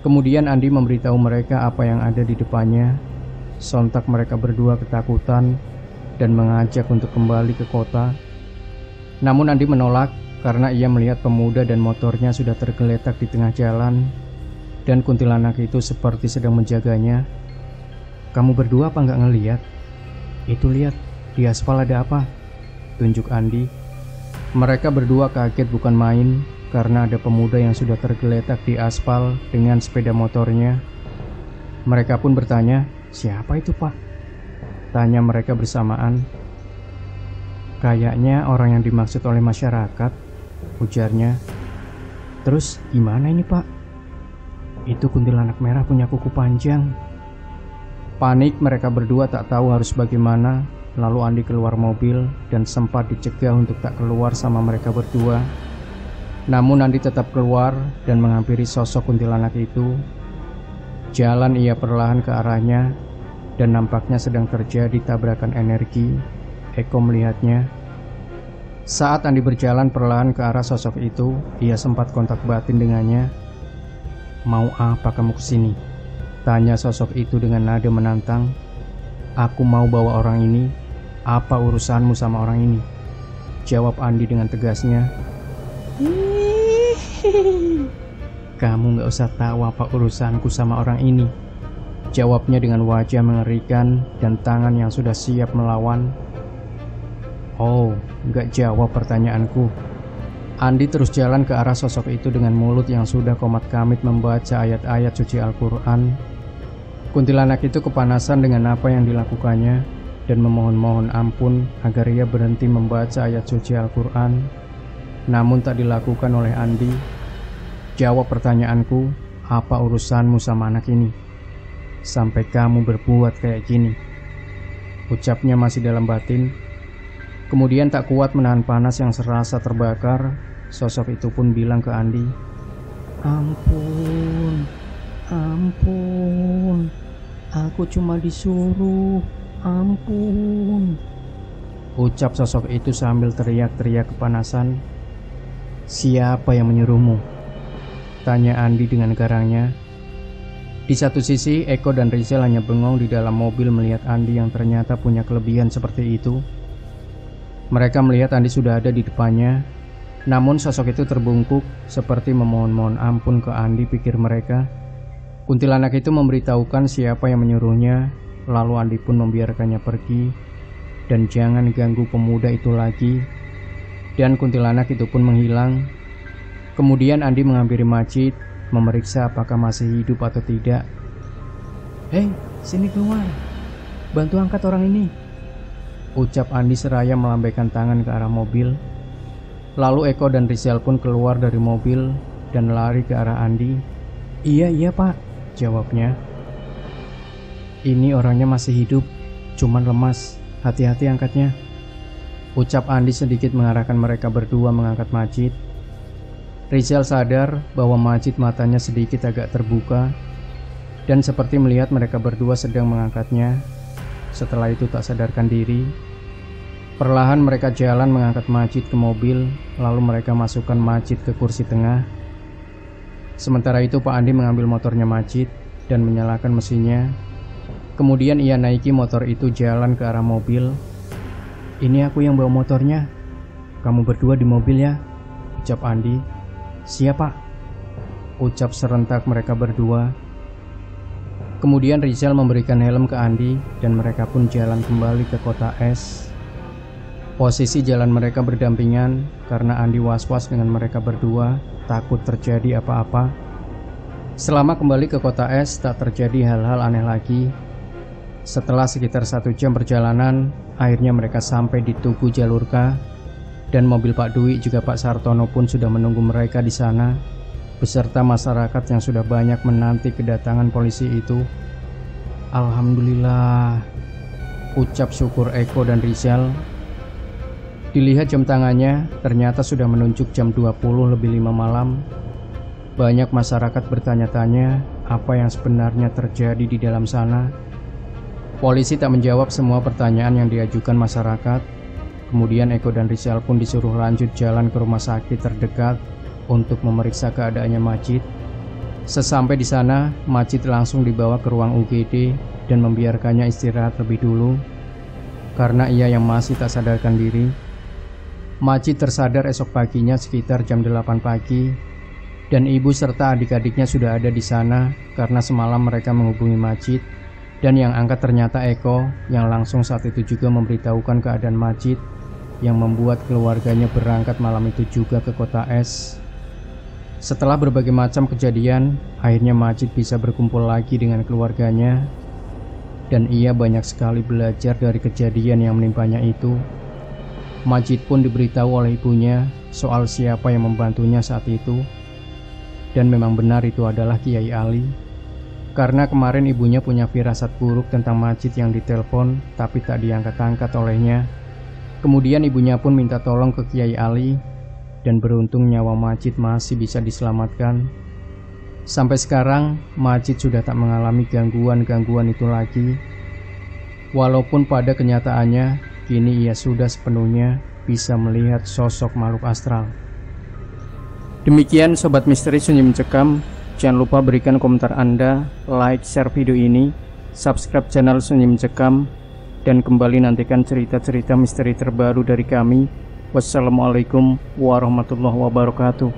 Kemudian Andi memberitahu mereka apa yang ada di depannya. Sontak mereka berdua ketakutan dan mengajak untuk kembali ke kota. Namun Andi menolak karena ia melihat pemuda dan motornya sudah tergeletak di tengah jalan, dan kuntilanak itu seperti sedang menjaganya. "Kamu berdua apa nggak ngeliat? Itu lihat, di aspal ada apa?" tunjuk Andi. Mereka berdua kaget bukan main karena ada pemuda yang sudah tergeletak di aspal dengan sepeda motornya. Mereka pun bertanya, "Siapa itu Pak?" tanya mereka bersamaan. "Kayaknya orang yang dimaksud oleh masyarakat," ujarnya. "Terus gimana ini Pak?" "Itu kuntilanak merah punya kuku panjang." Panik mereka berdua tak tahu harus bagaimana. Lalu Andi keluar mobil dan sempat dicegah untuk tak keluar sama mereka berdua. Namun Andi tetap keluar dan menghampiri sosok kuntilanak itu. Jalan ia perlahan ke arahnya. Dan nampaknya sedang terjadi tabrakan energi. Eko melihatnya. Saat Andi berjalan perlahan ke arah sosok itu, ia sempat kontak batin dengannya. "Mau apa kamu kesini?" tanya sosok itu dengan nada menantang. "Aku mau bawa orang ini. Apa urusanmu sama orang ini?" jawab Andi dengan tegasnya. "Kamu gak usah tahu apa urusanku sama orang ini," jawabnya dengan wajah mengerikan dan tangan yang sudah siap melawan. "Oh, gak jawab pertanyaanku," Andi terus jalan ke arah sosok itu dengan mulut yang sudah komat kamit membaca ayat-ayat suci Al-Quran. Kuntilanak itu kepanasan dengan apa yang dilakukannya dan memohon-mohon ampun agar ia berhenti membaca ayat suci Al-Quran. Namun tak dilakukan oleh Andi. Jawab pertanyaanku, apa urusanmu sama anak ini? Sampai kamu berbuat kayak gini, ucapnya masih dalam batin. Kemudian tak kuat menahan panas yang serasa terbakar, sosok itu pun bilang ke Andi, Ampun, ampun, aku cuma disuruh, ampun. Ucap sosok itu sambil teriak-teriak kepanasan. Siapa yang menyuruhmu? Tanya Andi dengan garangnya. Di satu sisi, Eko dan Rizal hanya bengong di dalam mobil melihat Andi yang ternyata punya kelebihan seperti itu. Mereka melihat Andi sudah ada di depannya, namun sosok itu terbungkuk seperti memohon-mohon ampun ke Andi, pikir mereka. Kuntilanak itu memberitahukan siapa yang menyuruhnya, lalu Andi pun membiarkannya pergi dan jangan ganggu pemuda itu lagi. Dan kuntilanak itu pun menghilang. Kemudian Andi menghampiri Majid, memeriksa apakah masih hidup atau tidak. Hei, sini keluar, bantu angkat orang ini, ucap Andi seraya melambaikan tangan ke arah mobil. Lalu Eko dan Rizal pun keluar dari mobil dan lari ke arah Andi. Iya pak, jawabnya. Ini orangnya masih hidup, cuman lemas, hati-hati angkatnya, ucap Andi sedikit mengarahkan mereka berdua mengangkat Majid. Rizal sadar bahwa Majid matanya sedikit agak terbuka dan seperti melihat mereka berdua sedang mengangkatnya. Setelah itu tak sadarkan diri. Perlahan mereka jalan mengangkat Majid ke mobil, lalu mereka masukkan Majid ke kursi tengah. Sementara itu Pak Andi mengambil motornya Majid dan menyalakan mesinnya. Kemudian ia naiki motor itu jalan ke arah mobil. Ini aku yang bawa motornya, kamu berdua di mobil ya, ucap Andi. Siap pak, ucap serentak mereka berdua. Kemudian Rizal memberikan helm ke Andi dan mereka pun jalan kembali ke kota es. Posisi jalan mereka berdampingan karena Andi was-was dengan mereka berdua, takut terjadi apa-apa. Selama kembali ke kota es tak terjadi hal-hal aneh lagi. Setelah sekitar 1 jam perjalanan, akhirnya mereka sampai di Tugu Jalurka. Dan mobil Pak Dwi juga Pak Sartono pun sudah menunggu mereka di sana, beserta masyarakat yang sudah banyak menanti kedatangan polisi itu. Alhamdulillah, ucap syukur Eko dan Rizal. Dilihat jam tangannya, ternyata sudah menunjuk jam 20 lebih 5 malam. Banyak masyarakat bertanya-tanya apa yang sebenarnya terjadi di dalam sana. Polisi tak menjawab semua pertanyaan yang diajukan masyarakat. Kemudian Eko dan Rizal pun disuruh lanjut jalan ke rumah sakit terdekat untuk memeriksa keadaannya Majid. Sesampai di sana, Majid langsung dibawa ke ruang UGD dan membiarkannya istirahat lebih dulu karena ia yang masih tak sadarkan diri. Majid tersadar esok paginya sekitar jam 8 pagi dan ibu serta adik-adiknya sudah ada di sana karena semalam mereka menghubungi Majid. Dan yang angkat ternyata Eko yang langsung saat itu juga memberitahukan keadaan Majid, yang membuat keluarganya berangkat malam itu juga ke kota es. Setelah berbagai macam kejadian, akhirnya Majid bisa berkumpul lagi dengan keluarganya. Dan ia banyak sekali belajar dari kejadian yang menimpanya itu. Majid pun diberitahu oleh ibunya soal siapa yang membantunya saat itu. Dan memang benar itu adalah Kiai Ali. Karena kemarin ibunya punya firasat buruk tentang Majid yang ditelepon tapi tak diangkat-angkat olehnya. Kemudian ibunya pun minta tolong ke Kiai Ali dan beruntung nyawa Majid masih bisa diselamatkan. Sampai sekarang Majid sudah tak mengalami gangguan-gangguan itu lagi. Walaupun pada kenyataannya kini ia sudah sepenuhnya bisa melihat sosok makhluk astral. Demikian Sobat Misteri Sunyi Mencekam. Jangan lupa berikan komentar Anda, like, share video ini, subscribe channel Sunyi Mencekam, dan kembali nantikan cerita-cerita misteri terbaru dari kami. Wassalamualaikum warahmatullahi wabarakatuh.